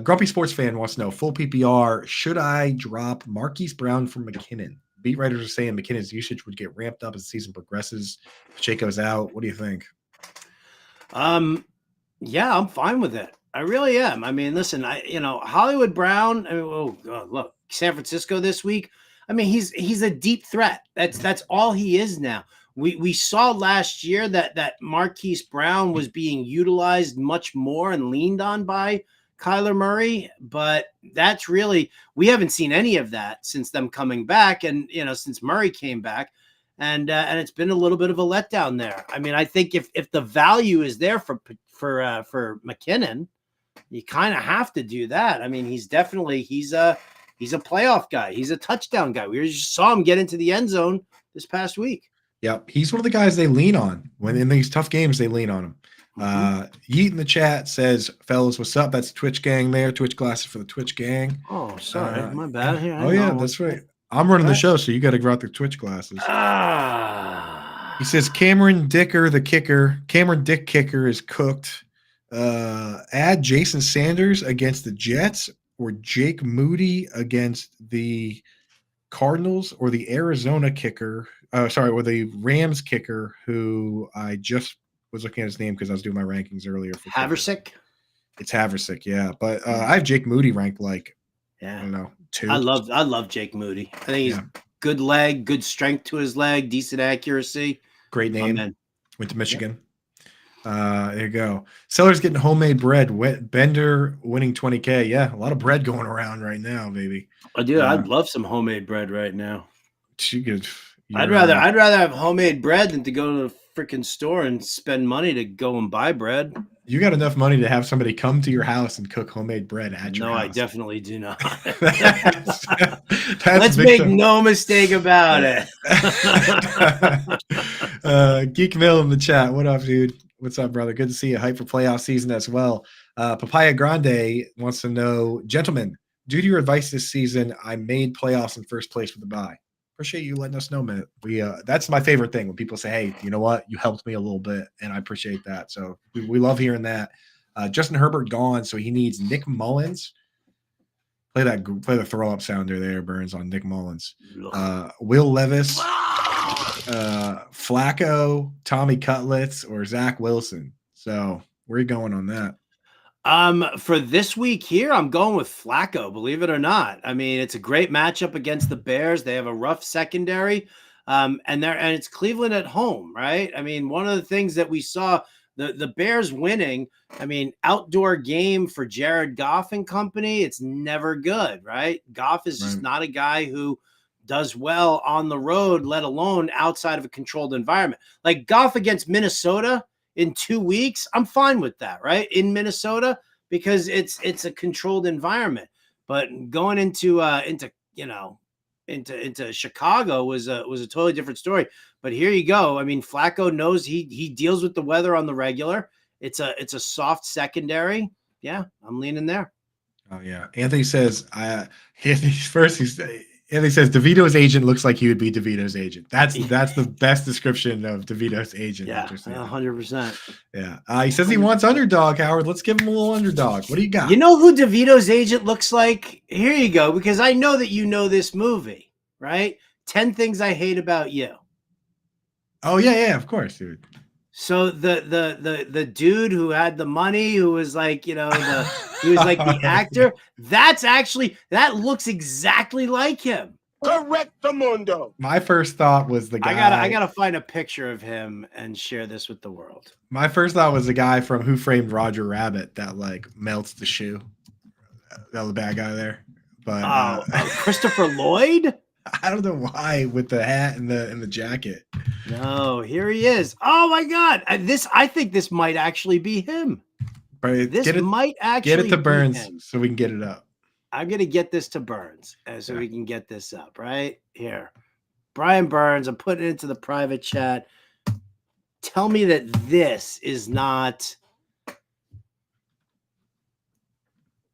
Grumpy Sports Fan wants to know, full PPR, should I drop Marquise Brown from McKinnon? Beat writers are saying McKinnon's usage would get ramped up as the season progresses. Pacheco's out. What do you think? Yeah, I'm fine with it. I really am. I mean, listen, Hollywood Brown. I mean, look, San Francisco this week. I mean, he's a deep threat. That's all he is now. We saw last year that Marquise Brown was being utilized much more and leaned on by Kyler Murray, but that's really, we haven't seen any of that since them coming back, and since Murray came back, and it's been a little bit of a letdown there. I mean, I think if the value is there for McKinnon, you kind of have to do that. I mean, he's a playoff guy. He's a touchdown guy. We just saw him get into the end zone this past week. Yep, he's one of the guys they lean on when in these tough games. They lean on him. Yeet in the chat says, "Fellas, what's up?" That's Twitch gang there. Twitch glasses for the Twitch gang. Oh, sorry, my bad. Yeah, that's right. I'm running the show, so you got to grow out the Twitch glasses. He says Cameron Dicker, the kicker. Cameron Dick kicker is cooked. Add Jason Sanders against the Jets or Jake Moody against the Cardinals, or the Arizona kicker. Or the Rams kicker, who I just was looking at his name because I was doing my rankings earlier. For Haversick? It's Haversick, yeah. But I have Jake Moody ranked I don't know, 2. I love Jake Moody. I think he's good leg, good strength to his leg, decent accuracy. Great name. Went to Michigan. There you go. Seller's getting homemade bread. Bender winning 20K. Yeah, a lot of bread going around right now, baby. I do. I'd love some homemade bread right now. I'd rather have homemade bread than to go to the freaking store and spend money to go and buy bread. You got enough money to have somebody come to your house and cook homemade bread at your No, house. I definitely do not. that's Let's make no mistake about it. Geek Mill in the chat. What up, dude? What's up, brother? Good to see you. Hype for playoff season as well. Papaya Grande wants to know, gentlemen, due to your advice this season, I made playoffs in first place with the bye. Appreciate you letting us know, man. That's my favorite thing when people say, hey, you know what? You helped me a little bit, and I appreciate that. So we love hearing that. Justin Herbert gone, so he needs Nick Mullins. Play the throw up sounder there, Burns, on Nick Mullins. Will Levis, Flacco, Tommy Cutlets, or Zach Wilson. So where are you going on that? For this week here, I'm going with Flacco, believe it or not. I mean, it's a great matchup against the Bears. They have a rough secondary. And it's Cleveland at home, right? I mean, one of the things that we saw, the Bears winning, I mean, outdoor game for Jared Goff and company, it's never good, right? Goff is just not a guy who does well on the road, let alone outside of a controlled environment. Like Goff against Minnesota in 2 weeks, I'm fine with that, right? In Minnesota, because it's a controlled environment. But going into Chicago was a totally different story. But here you go. I mean, Flacco knows he deals with the weather on the regular. It's a soft secondary. Yeah, I'm leaning there. Oh yeah. Anthony says Anthony says DeVito's agent looks like he would be DeVito's agent. That's the best description of DeVito's agent. Yeah, 100%. Yeah. He says he wants Underdog, Howard. Let's give him a little Underdog. What do you got? You know who DeVito's agent looks like? Here you go, because I know that you know this movie, right? 10 Things I Hate About You. Oh yeah, of course, dude. So the dude who had the money, who was like, he was like the actor. That looks exactly like him. Correctamundo. My first thought was the guy. I gotta find a picture of him and share this with the world. My first thought was the guy from Who Framed Roger Rabbit that like melts the shoe. That was the bad guy there. But Christopher Lloyd. I don't know why with the hat and the jacket. No, here he is. Oh my God! I think this might actually be him. But This might actually get it to be Burns him. so we can get it up. I'm gonna get this to Burns so we can get this up right here. Brian Burns, I'm putting it into the private chat. Tell me that this is not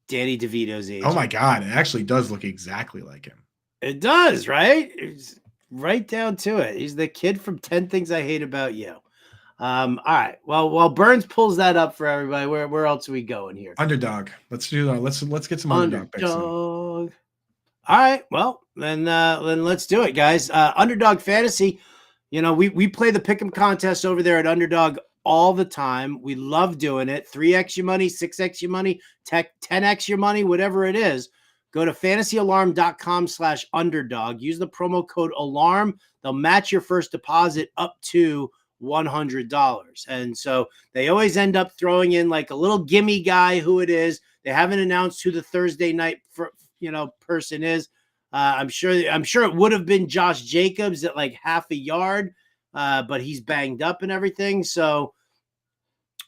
Danny DeVito's agent. Oh my God, it actually does look exactly like him. It does, right? It's right down to it. He's the kid from 10 Things I Hate About You. All right. Well, while Burns pulls that up for everybody, where else are we going here? Underdog. Let's do that. Let's get some underdog picks. All right. Well, then let's do it, guys. Underdog Fantasy. We play the pick'em contest over there at Underdog all the time. We love doing it. 3x your money, 6x your money, 10x your money, whatever it is. Go to fantasyalarm.com/underdog. Use the promo code ALARM. They'll match your first deposit up to $100. And so they always end up throwing in like a little gimme guy who it is. They haven't announced who the Thursday night person is. I'm sure it would have been Josh Jacobs at like half a yard, but he's banged up and everything. So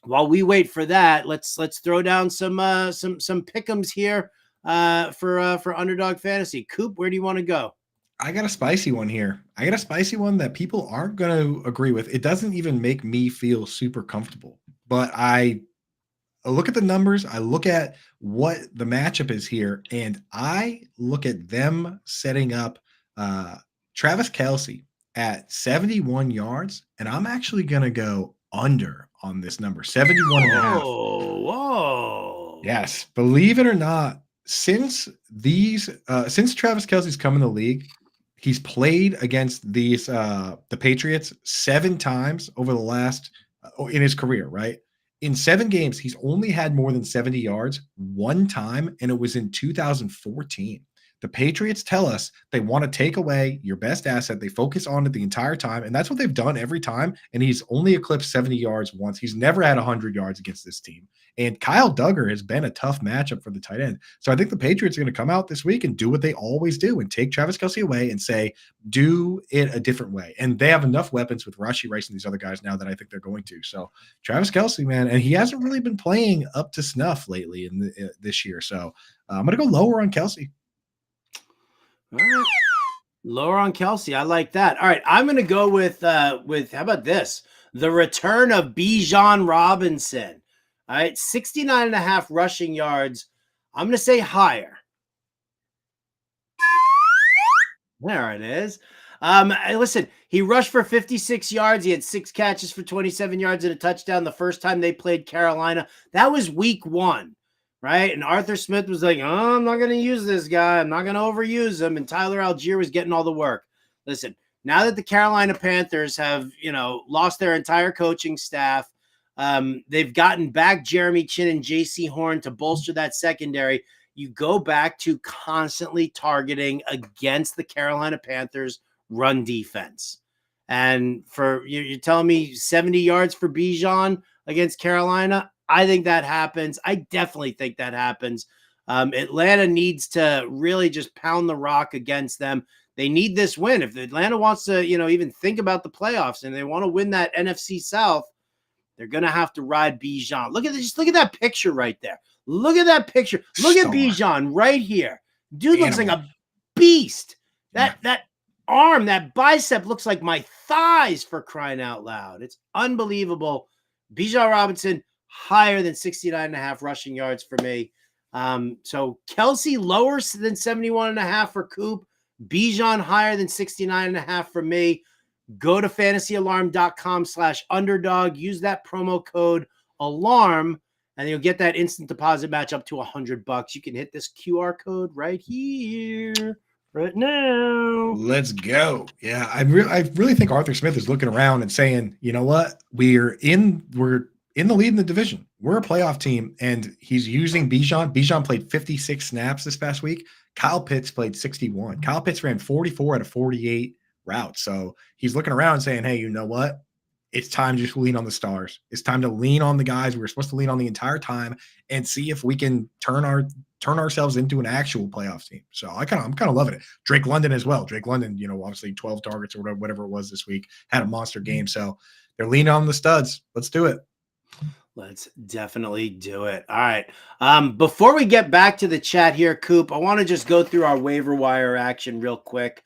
while we wait for that, let's throw down some pick'ems here for Underdog Fantasy. Coop, where do you want to go? I got a spicy one here. I got a spicy one that people aren't going to agree with. It doesn't even make me feel super comfortable, but I look at the numbers. I look at what the matchup is here, and I look at them setting up Travis Kelce at 71 yards, and I'm actually going to go under on this number, 71 and a half. Whoa. Yes. Believe it or not, since Travis Kelce's come in the league, he's played against the Patriots 7 times over the last in his career, right? In 7 games, he's only had more than 70 yards one time, and it was in 2014. The Patriots tell us they want to take away your best asset. They focus on it the entire time, and that's what they've done every time. And he's only eclipsed 70 yards once. He's never had 100 yards against this team. And Kyle Duggar has been a tough matchup for the tight end. So I think the Patriots are going to come out this week and do what they always do and take Travis Kelce away and say, do it a different way. And they have enough weapons with Rashee Rice and these other guys now that I think they're going to. So Travis Kelce, man, and he hasn't really been playing up to snuff lately in this year. So I'm going to go lower on Kelce. All right. Lower on Kelce. I like that. All right. I'm going to go with how about this? The return of Bijan Robinson. All right. 69.5 rushing yards. I'm going to say higher. There it is. Listen, he rushed for 56 yards. He had 6 catches for 27 yards and a touchdown the first time they played Carolina. That was week 1. Right. And Arthur Smith was like, oh, I'm not going to use this guy. I'm not going to overuse him. And Tyler Algier was getting all the work. Listen, now that the Carolina Panthers have, lost their entire coaching staff, they've gotten back Jeremy Chin and JC Horn to bolster that secondary. You go back to constantly targeting against the Carolina Panthers run defense. And you're telling me 70 yards for Bijan against Carolina? I think that happens. I definitely think that happens. Atlanta needs to really just pound the rock against them. They need this win. If Atlanta wants to, even think about the playoffs and they want to win that NFC South, they're going to have to ride Bijan. Look at that picture right there. Look at that picture. Look at Bijan right here. Dude looks like a beast. That arm, that bicep looks like my thighs, for crying out loud. It's unbelievable. Bijan Robinson, higher than 69.5 rushing yards for me. So Kelce lower than 71.5 for Coop. Bijan higher than 69.5 for me. Go to fantasyalarm.com/underdog. Use that promo code ALARM, and you'll get that instant deposit match up to $100. You can hit this QR code right here, right now. Let's go. Yeah, I really think Arthur Smith is looking around and saying, you know what? We're in the lead in the division. We're a playoff team, and he's using Bijan. Bijan played 56 snaps this past week. Kyle Pitts played 61. Kyle Pitts ran 44 out of 48 routes. So he's looking around and saying, hey, you know what? It's time to just lean on the stars. It's time to lean on the guys we were supposed to lean on the entire time and see if we can turn ourselves into an actual playoff team. So I'm kind of loving it. Drake London as well. Drake London, obviously 12 targets or whatever it was this week, had a monster game. So they're leaning on the studs. Let's do it. Let's definitely do it. All right. Before we get back to the chat here, Coop, I want to just go through our waiver wire action real quick.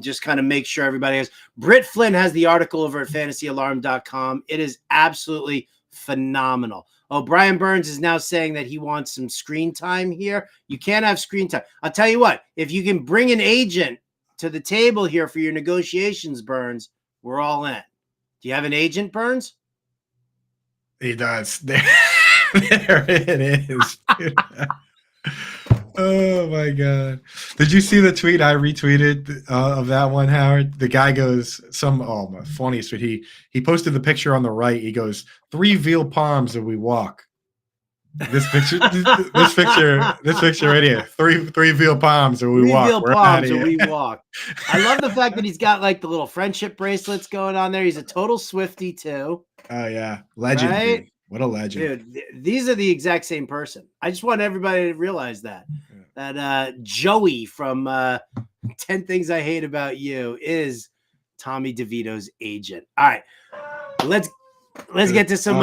Just kind of make sure everybody has. Britt Flynn has the article over at fantasyalarm.com. It is absolutely phenomenal. Oh, Brian Burns is now saying that he wants some screen time here. You can't have screen time. I'll tell you what, if you can bring an agent to the table here for your negotiations, Burns, we're all in. Do you have an agent, Burns? He does. There it is. Oh my God. Did you see the tweet I retweeted of that one, Howard? The guy goes, my funniest tweet. He posted the picture on the right. He goes, 3 veal palms and we walk. This picture, this picture right here. 3 veal palms and we walk. 3 veal palms and we walk. I love the fact that he's got like the little friendship bracelets going on there. He's a total Swiftie too. Oh yeah. Legend. Right? Dude. What a legend. Dude, these are the exact same person. I just want everybody to realize that. Yeah. That Joey from 10 Things I Hate About You is Tommy DeVito's agent. All right. Let's get to some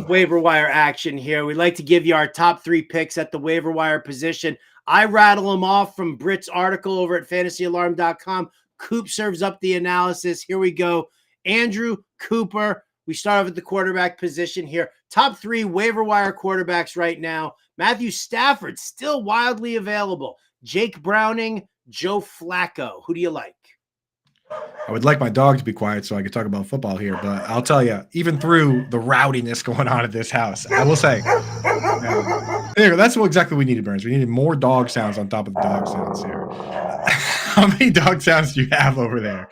waiver wire action here. We'd like to give you our top 3 picks at the waiver wire position. I rattle them off from Britt's article over at fantasyalarm.com. Coop serves up the analysis. Here we go. Andrew Cooper. We start off at the quarterback position here. Top 3 waiver wire quarterbacks right now. Matthew Stafford, still wildly available. Jake Browning, Joe Flacco. Who do you like? I would like my dog to be quiet so I could talk about football here, but I'll tell you, even through the rowdiness going on at this house, I will say, that's what exactly we needed, Burns. We needed more dog sounds on top of the dog sounds here. How many dog sounds do you have over there?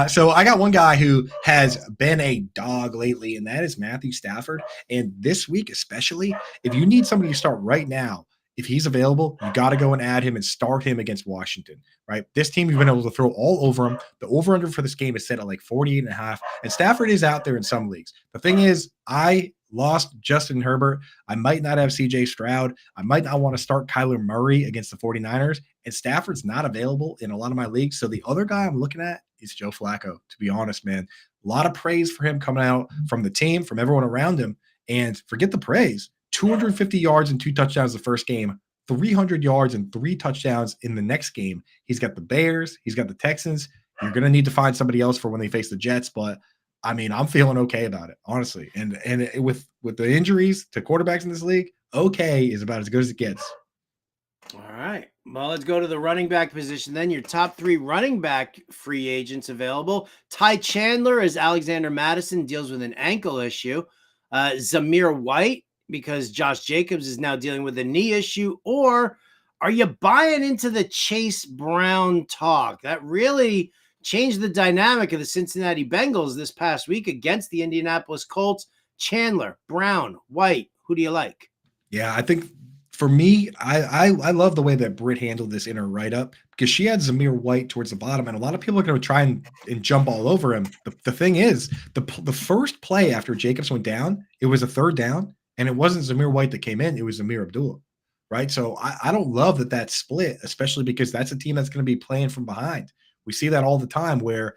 So I got one guy who has been a dog lately, and that is Matthew Stafford. And this week especially, if you need somebody to start right now if he's available, you got to go and add him and start him against Washington, right? This team, you've been able to throw all over him. The over-under for this game is set at like 48.5, and Stafford is out there in some leagues. The thing is, I lost Justin Herbert. I might not have CJ Stroud. I might not want to start Kyler Murray against the 49ers, and Stafford's not available in a lot of my leagues. So the other guy I'm looking at is Joe Flacco, to be honest, man. A lot of praise for him coming out from the team, from everyone around him, and forget the praise. 250 yards and 2 touchdowns the first game, 300 yards and 3 touchdowns in the next game. He's got the Bears. He's got the Texans. You're going to need to find somebody else for when they face the Jets, but I mean, I'm feeling okay about it, honestly. And with the injuries to quarterbacks in this league, okay is about as good as it gets. All right. Well, let's go to the running back position then. Your top 3 running back free agents available. Ty Chandler, as Alexander Madison deals with an ankle issue. Zamir White, because Josh Jacobs is now dealing with a knee issue. Or are you buying into the Chase Brown talk? That really changed the dynamic of the Cincinnati Bengals this past week against the Indianapolis Colts. Chandler, Brown, White, who do you like? Yeah, I think for me, I love the way that Britt handled this in her write-up, because she had Zamir White towards the bottom, and a lot of people are going to try and jump all over him. The thing is, the first play after Jacobs went down, it was a 3rd down, and it wasn't Zamir White that came in, it was Zamir Abdullah, right? So I don't love that split, especially because that's a team that's going to be playing from behind. We see that all the time where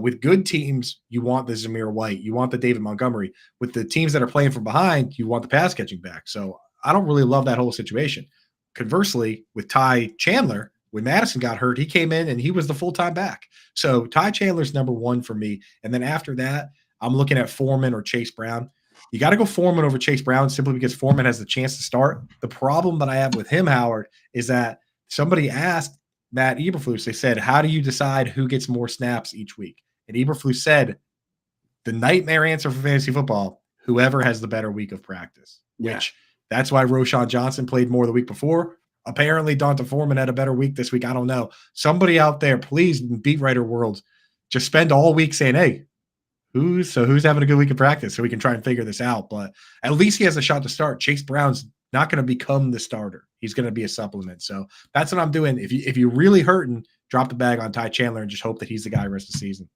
with good teams, you want the Zamir White, you want the David Montgomery. With the teams that are playing from behind, you want the pass catching back. So I don't really love that whole situation. Conversely, with Ty Chandler, when Madison got hurt, he came in and he was the full-time back. So Ty Chandler's number 1 for me. And then after that, I'm looking at Foreman or Chase Brown. You got to go Foreman over Chase Brown simply because Foreman has the chance to start. The problem that I have with him, Howard, is that somebody asked Matt Eberflus, they said, how do you decide who gets more snaps each week? And Eberflus said, the nightmare answer for fantasy football, whoever has the better week of practice, which that's why Roshan Johnson played more the week before. Apparently, Donta Foreman had a better week this week. I don't know. Somebody out there, please, beat writer world, just spend all week saying, hey, who's having a good week of practice so we can try and figure this out. But at least he has a shot to start. Chase Brown's not going to become the starter. He's going to be a supplement. So that's what I'm doing. If you're really hurting, drop the bag on Ty Chandler and just hope that he's the guy the rest of the season.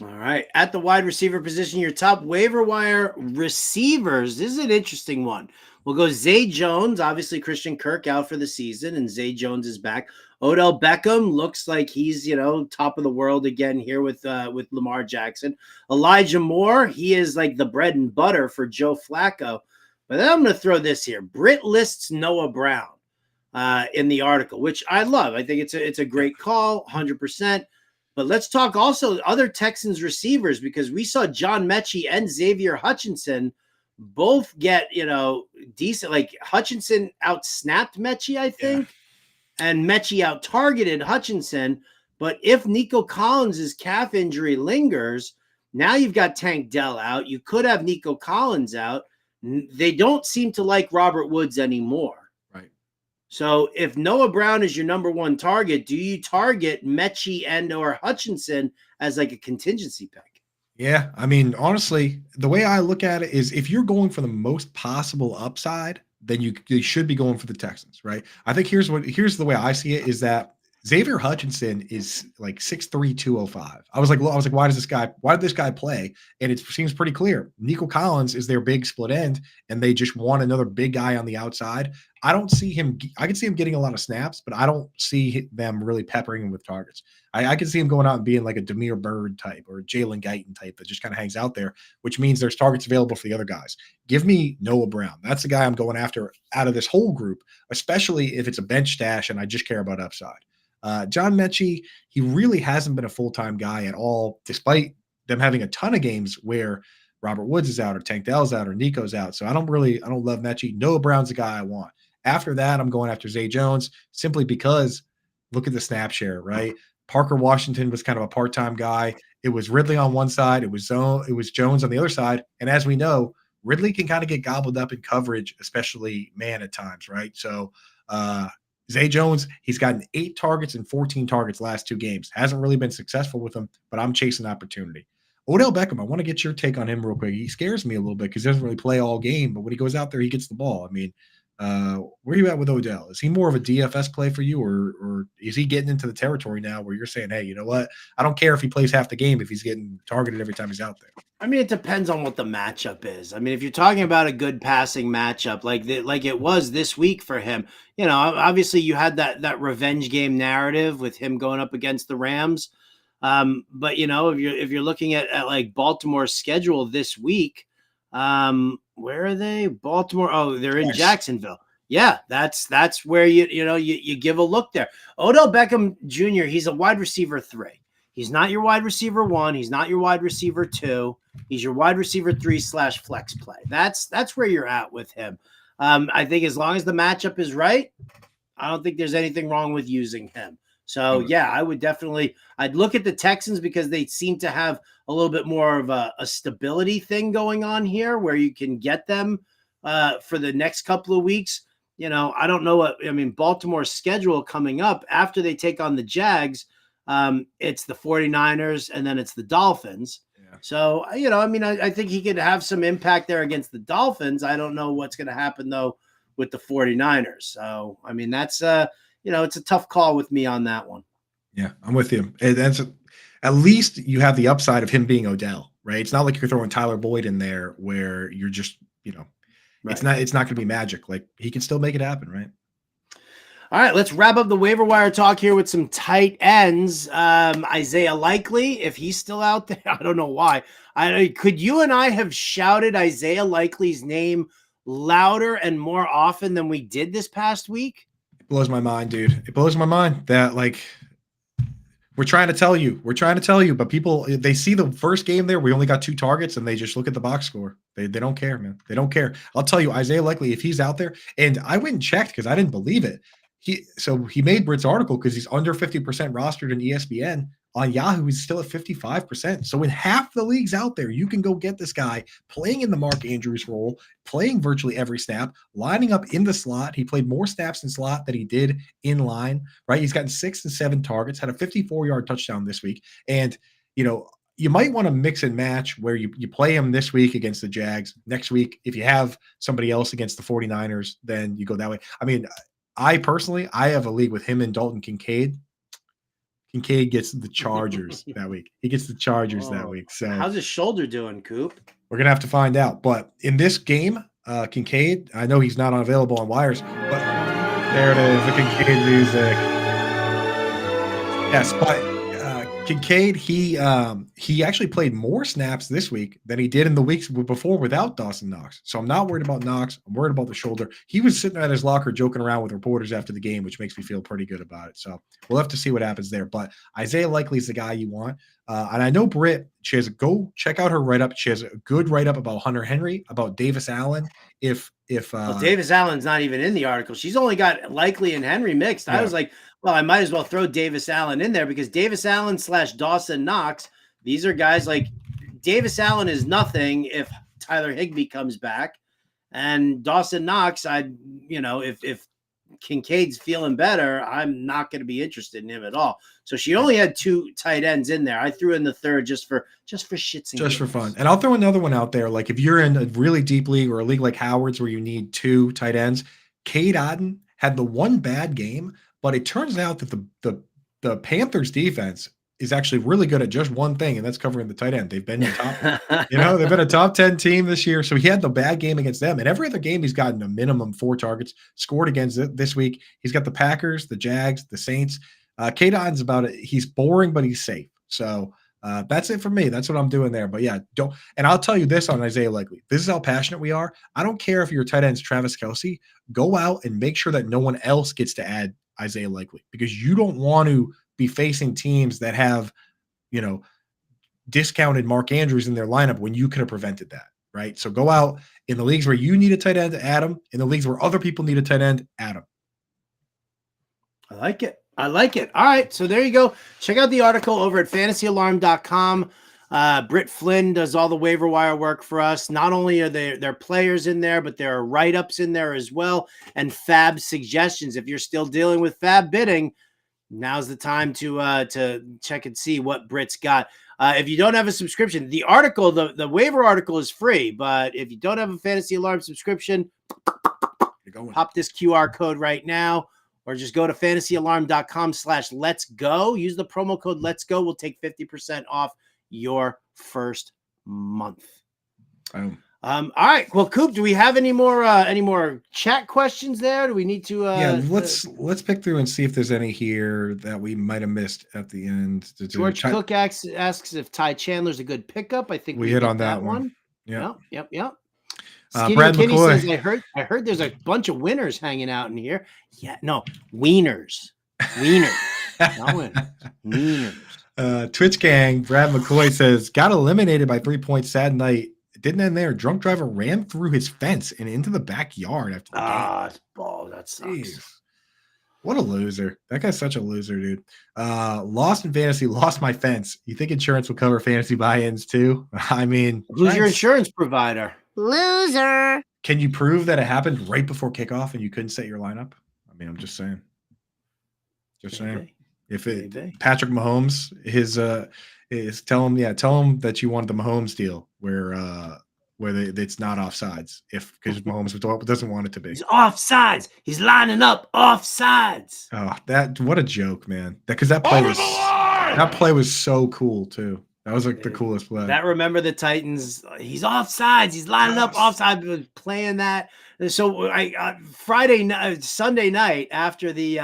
All right. At the wide receiver position, your top waiver wire receivers. This is an interesting one. We'll go Zay Jones. Obviously, Christian Kirk out for the season, and Zay Jones is back. Odell Beckham looks like he's, top of the world again here with Lamar Jackson. Elijah Moore, he is like the bread and butter for Joe Flacco. But then I'm going to throw this here. Britt lists Noah Brown in the article, which I love. I think it's a great call, 100%. But let's talk also other Texans receivers, because we saw John Mechie and Xavier Hutchinson both get, decent. Like Hutchinson out-snapped Mechie, I think, and Mechie out-targeted Hutchinson. But if Nico Collins' calf injury lingers, now you've got Tank Dell out. You could have Nico Collins out. They don't seem to like Robert Woods anymore. So if Noah Brown is your number 1 target, do you target Mechie and or Hutchinson as like a contingency pick? Yeah, I mean, honestly, the way I look at it is if you're going for the most possible upside, then you should be going for the Texans, right? I think here's the way I see it is that Xavier Hutchinson is like 6'3", 205. I was like, why did this guy play? And it seems pretty clear. Nico Collins is their big split end, and they just want another big guy on the outside. I don't see him. I can see him getting a lot of snaps, but I don't see them really peppering him with targets. I can see him going out and being like a Damiere Byrd type or a Jalen Guyton type that just kind of hangs out there, which means there's targets available for the other guys. Give me Noah Brown. That's the guy I'm going after out of this whole group, especially if it's a bench stash and I just care about upside. John Mechie, he really hasn't been a full-time guy at all, despite them having a ton of games where Robert Woods is out or Tank Dell's out or Nico's out. So I don't love Mechie. Noah Brown's the guy I want. After that, I'm going after Zay Jones simply because look at the snap share, right? Parker Washington was kind of a part-time guy. It was Ridley on one side. It was Jones on the other side. And as we know, Ridley can kind of get gobbled up in coverage, especially man at times, right? So Zay Jones, he's gotten 8 targets and 14 targets last 2 games. Hasn't really been successful with them, but I'm chasing opportunity. Odell Beckham, I want to get your take on him real quick. He scares me a little bit because he doesn't really play all game, but when he goes out there, he gets the ball. I mean, Where are you at with Odell? Is he more of a DFS play for you, or is he getting into the territory now where you're saying, hey, you know what? I don't care if he plays half the game if he's getting targeted every time he's out there. I mean, it depends on what the matchup is. I mean, if you're talking about a good passing matchup like it was this week for him, obviously you had that revenge game narrative with him going up against the Rams. But if you're looking at like Baltimore's schedule this week, where are they? Baltimore. Oh, they're in Jacksonville. Yeah, that's where you give a look there. Odell Beckham Jr., he's a wide receiver 3. He's not your wide receiver 1. He's not your wide receiver 2. He's your wide receiver 3/flex play. That's where you're at with him. I think as long as the matchup is right, I don't think there's anything wrong with using him. So yeah, I would definitely, I'd look at the Texans because they seem to have a little bit more of a stability thing going on here where you can get them for the next couple of weeks. I don't know Baltimore's schedule coming up after they take on the Jags. It's the 49ers and then it's the Dolphins. Yeah. So, I think he could have some impact there against the Dolphins. I don't know what's going to happen though with the 49ers. So, that's it's a tough call with me on that one. Yeah, I'm with you. At least you have the upside of him being Odell, right? It's not like you're throwing Tyler Boyd in there where you're just, right. It's not going to be magic. Like he can still make it happen, right? All right, let's wrap up the waiver wire talk here with some tight ends. Isaiah Likely, if he's still out there, I don't know why. Could you and I have shouted Isaiah Likely's name louder and more often than we did this past week? It blows my mind, dude. It blows my mind that we're trying to tell you, but people, they see the first game there, we only got 2 targets and they just look at the box score. They don't care, man. They don't care. I'll tell you, Isaiah Likely, if he's out there, and I went and checked because I didn't believe it. He made Britt's article because he's under 50% rostered in ESPN. On Yahoo, he's still at 55%. So in half the leagues out there, you can go get this guy playing in the Mark Andrews role, playing virtually every snap, lining up in the slot. He played more snaps in slot than he did in line, right? He's gotten 6 and 7 targets, had a 54-yard touchdown this week. And, you might want to mix and match where you play him this week against the Jags. Next week, if you have somebody else against the 49ers, then you go that way. I personally have a league with him and Dalton Kincaid. Kincaid gets the Chargers that week. He gets the Chargers that week. So how's his shoulder doing, Coop? We're going to have to find out. But in this game, Kincaid, I know he's not available on wires, but there it is, the Kincaid music. Yes, but Kincaid, he actually played more snaps this week than he did in the weeks before without Dawson Knox. So I'm not worried about Knox. I'm worried about the shoulder. He was sitting at his locker joking around with reporters after the game, which makes me feel pretty good about it. So we'll have to see what happens there. But Isaiah Likely is the guy you want. And I know Britt, go check out her write-up. She has a good write-up about Hunter Henry, about Davis Allen. If Davis Allen's not even in the article. She's only got Likely and Henry mixed. Yeah. I was like, well, I might as well throw Davis Allen in there because Davis Allen / Dawson Knox, these are guys like Davis Allen is nothing if Tyler Higbee comes back. And Dawson Knox, if Kincaid's feeling better, I'm not going to be interested in him at all. So she only had 2 tight ends in there. I threw in the third just for shits and just for fun. And I'll throw another one out there. Like if you're in a really deep league or a league like Howard's where you need 2 tight ends, Cade Otton had the one bad game, but it turns out that the Panthers defense is actually really good at just one thing, and that's covering the tight end. They've been they've been a top 10 team this year. So he had the bad game against them. And every other game he's gotten a minimum 4 targets, scored against it this week. He's got the Packers, the Jags, the Saints. Cade Otton's about it. He's boring, but he's safe. So that's it for me. That's what I'm doing there. But yeah, and I'll tell you this on Isaiah Likely. This is how passionate we are. I don't care if your tight end's Travis Kelce. Go out and make sure that no one else gets to add Isaiah Likely because you don't want to be facing teams that have, discounted Mark Andrews in their lineup when you could have prevented that, right? So go out in the leagues where you need a tight end, add him. In the leagues where other people need a tight end, add him. I like it. All right. So there you go. Check out the article over at fantasyalarm.com. Britt Flynn does all the waiver wire work for us. Not only are there players in there, but there are write-ups in there as well and fab suggestions. If you're still dealing with fab bidding, now's the time to check and see what Britt's got. If you don't have a subscription, the article, the waiver article is free, but if you don't have a Fantasy Alarm subscription, You're going. Pop this QR code right now, or just go to fantasyalarm.com/let's go. Use the promo code let's go. We'll take 50% off your first month. All right. Well, Coop, do we have any more chat questions there? Do we need to let's pick through and see if there's any here that we might have missed at the end. George Cook asks if Ty Chandler's a good pickup. I think we hit on that one. Yep. Brad McKinney McCoy says, I heard there's a bunch of winners hanging out in here. Yeah, no, wieners. Not winners. Wieners. Twitch gang, Brad McCoy says, got eliminated by 3 points. Sad night. It didn't end there. Drunk driver ran through his fence and into the backyard after the game. That sucks. Jeez. What a loser. That guy's such a loser, dude. Lost in fantasy, lost my fence. You think insurance will cover fantasy buy-ins too? I mean, who's your insurance provider? Loser. Can you prove that it happened right before kickoff and you couldn't set your lineup? I mean, I'm just saying. If Patrick Mahomes, tell him that you wanted the Mahomes deal where it's not offsides because Mahomes doesn't want it to be. He's offsides. He's lining up offsides. Oh, what a joke, man! Because that play was so cool too. That was like the coolest play. That remember the Titans? He's offsides. He's lining up offside, playing that. So Sunday night after the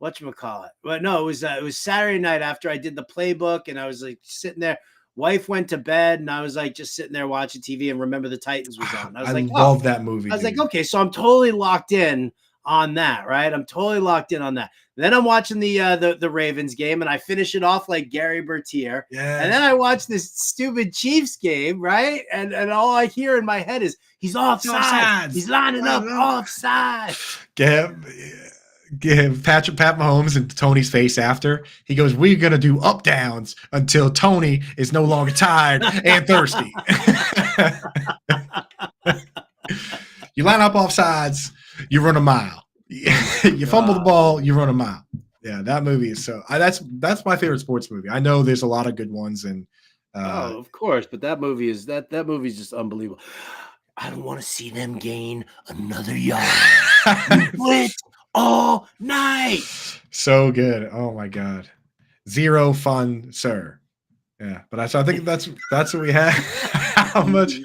whatchamacallit. Well, no, it was Saturday night after I did the playbook, and I was like sitting there. Wife went to bed, and I was like just sitting there watching TV, and Remember the Titans was on. I was like, love that movie. I was like, okay, so I'm totally locked in on that, right? I'm totally locked in on that. Then I'm watching the Ravens game, and I finish it off like Gary Bertier. Yeah. And then I watch this stupid Chiefs game, right? And all I hear in my head is he's offside. He's lining up offside. Give Pat Mahomes and Tony's face after. He goes, we're going to do up downs until Tony is no longer tired and thirsty. You line up offsides, you run a mile. You fumble the ball, you run a mile. Yeah, that movie is that's my favorite sports movie. I know there's a lot of good ones, and of course, but that movie is just unbelievable. I don't want to see them gain another yard. Quit all night. So good. Oh my god. Zero fun, sir. Yeah, but I think that's what we had. How much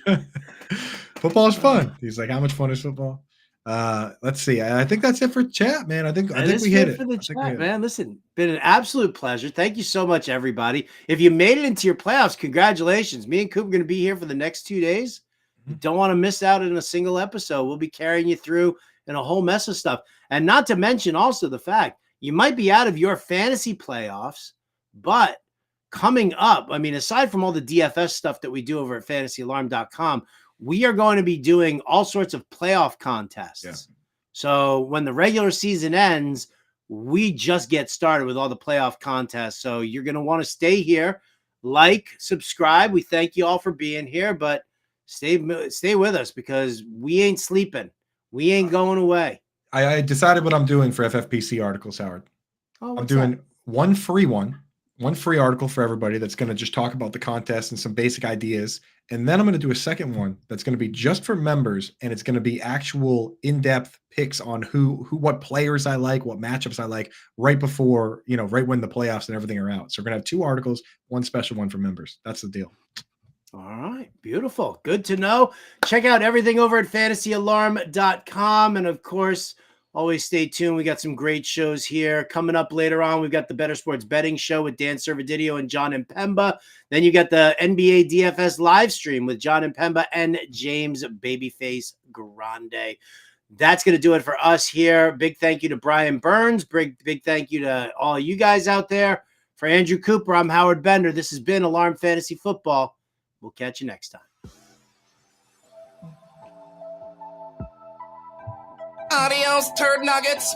football is fun. He's like, how much fun is football? Let's see. I think that's it for chat, man. I think we hit it for the chat, man. Listen, been an absolute pleasure. Thank you so much, everybody. If you made it into your playoffs, congratulations. Me and Coop are going to be here for the next 2 days. You don't want to miss out on a single episode. We'll be carrying you through in a whole mess of stuff. And not to mention also the fact you might be out of your fantasy playoffs, but coming up, I mean, aside from all the DFS stuff that we do over at fantasyalarm.com, we are going to be doing all sorts of playoff contests. Yeah. So when the regular season ends, we just get started with all the playoff contests. So you're going to want to stay here, subscribe. We thank you all for being here, but stay with us because we ain't sleeping. We ain't going away. I decided what I'm doing for FFPC articles, Howard. I'm doing one free article for everybody that's going to just talk about the contest and some basic ideas. And then I'm going to do a second one that's going to be just for members, and it's going to be actual in-depth picks on what players I like, what matchups I like right before, right when the playoffs and everything are out. So we're going to have 2 articles, one special one for members. That's the deal. All right. Beautiful. Good to know. Check out everything over at fantasyalarm.com. And of course, always stay tuned. We got some great shows here. Coming up later on, we've got the Better Sports Betting Show with Dan Servadidio and John Impemba. Then you got the NBA DFS live stream with John Impemba and James Babyface Grande. That's going to do it for us here. Big thank you to Brian Burns. Big thank you to all you guys out there. For Andrew Cooper, I'm Howard Bender. This has been Alarm Fantasy Football. We'll catch you next time. Adios, turd nuggets.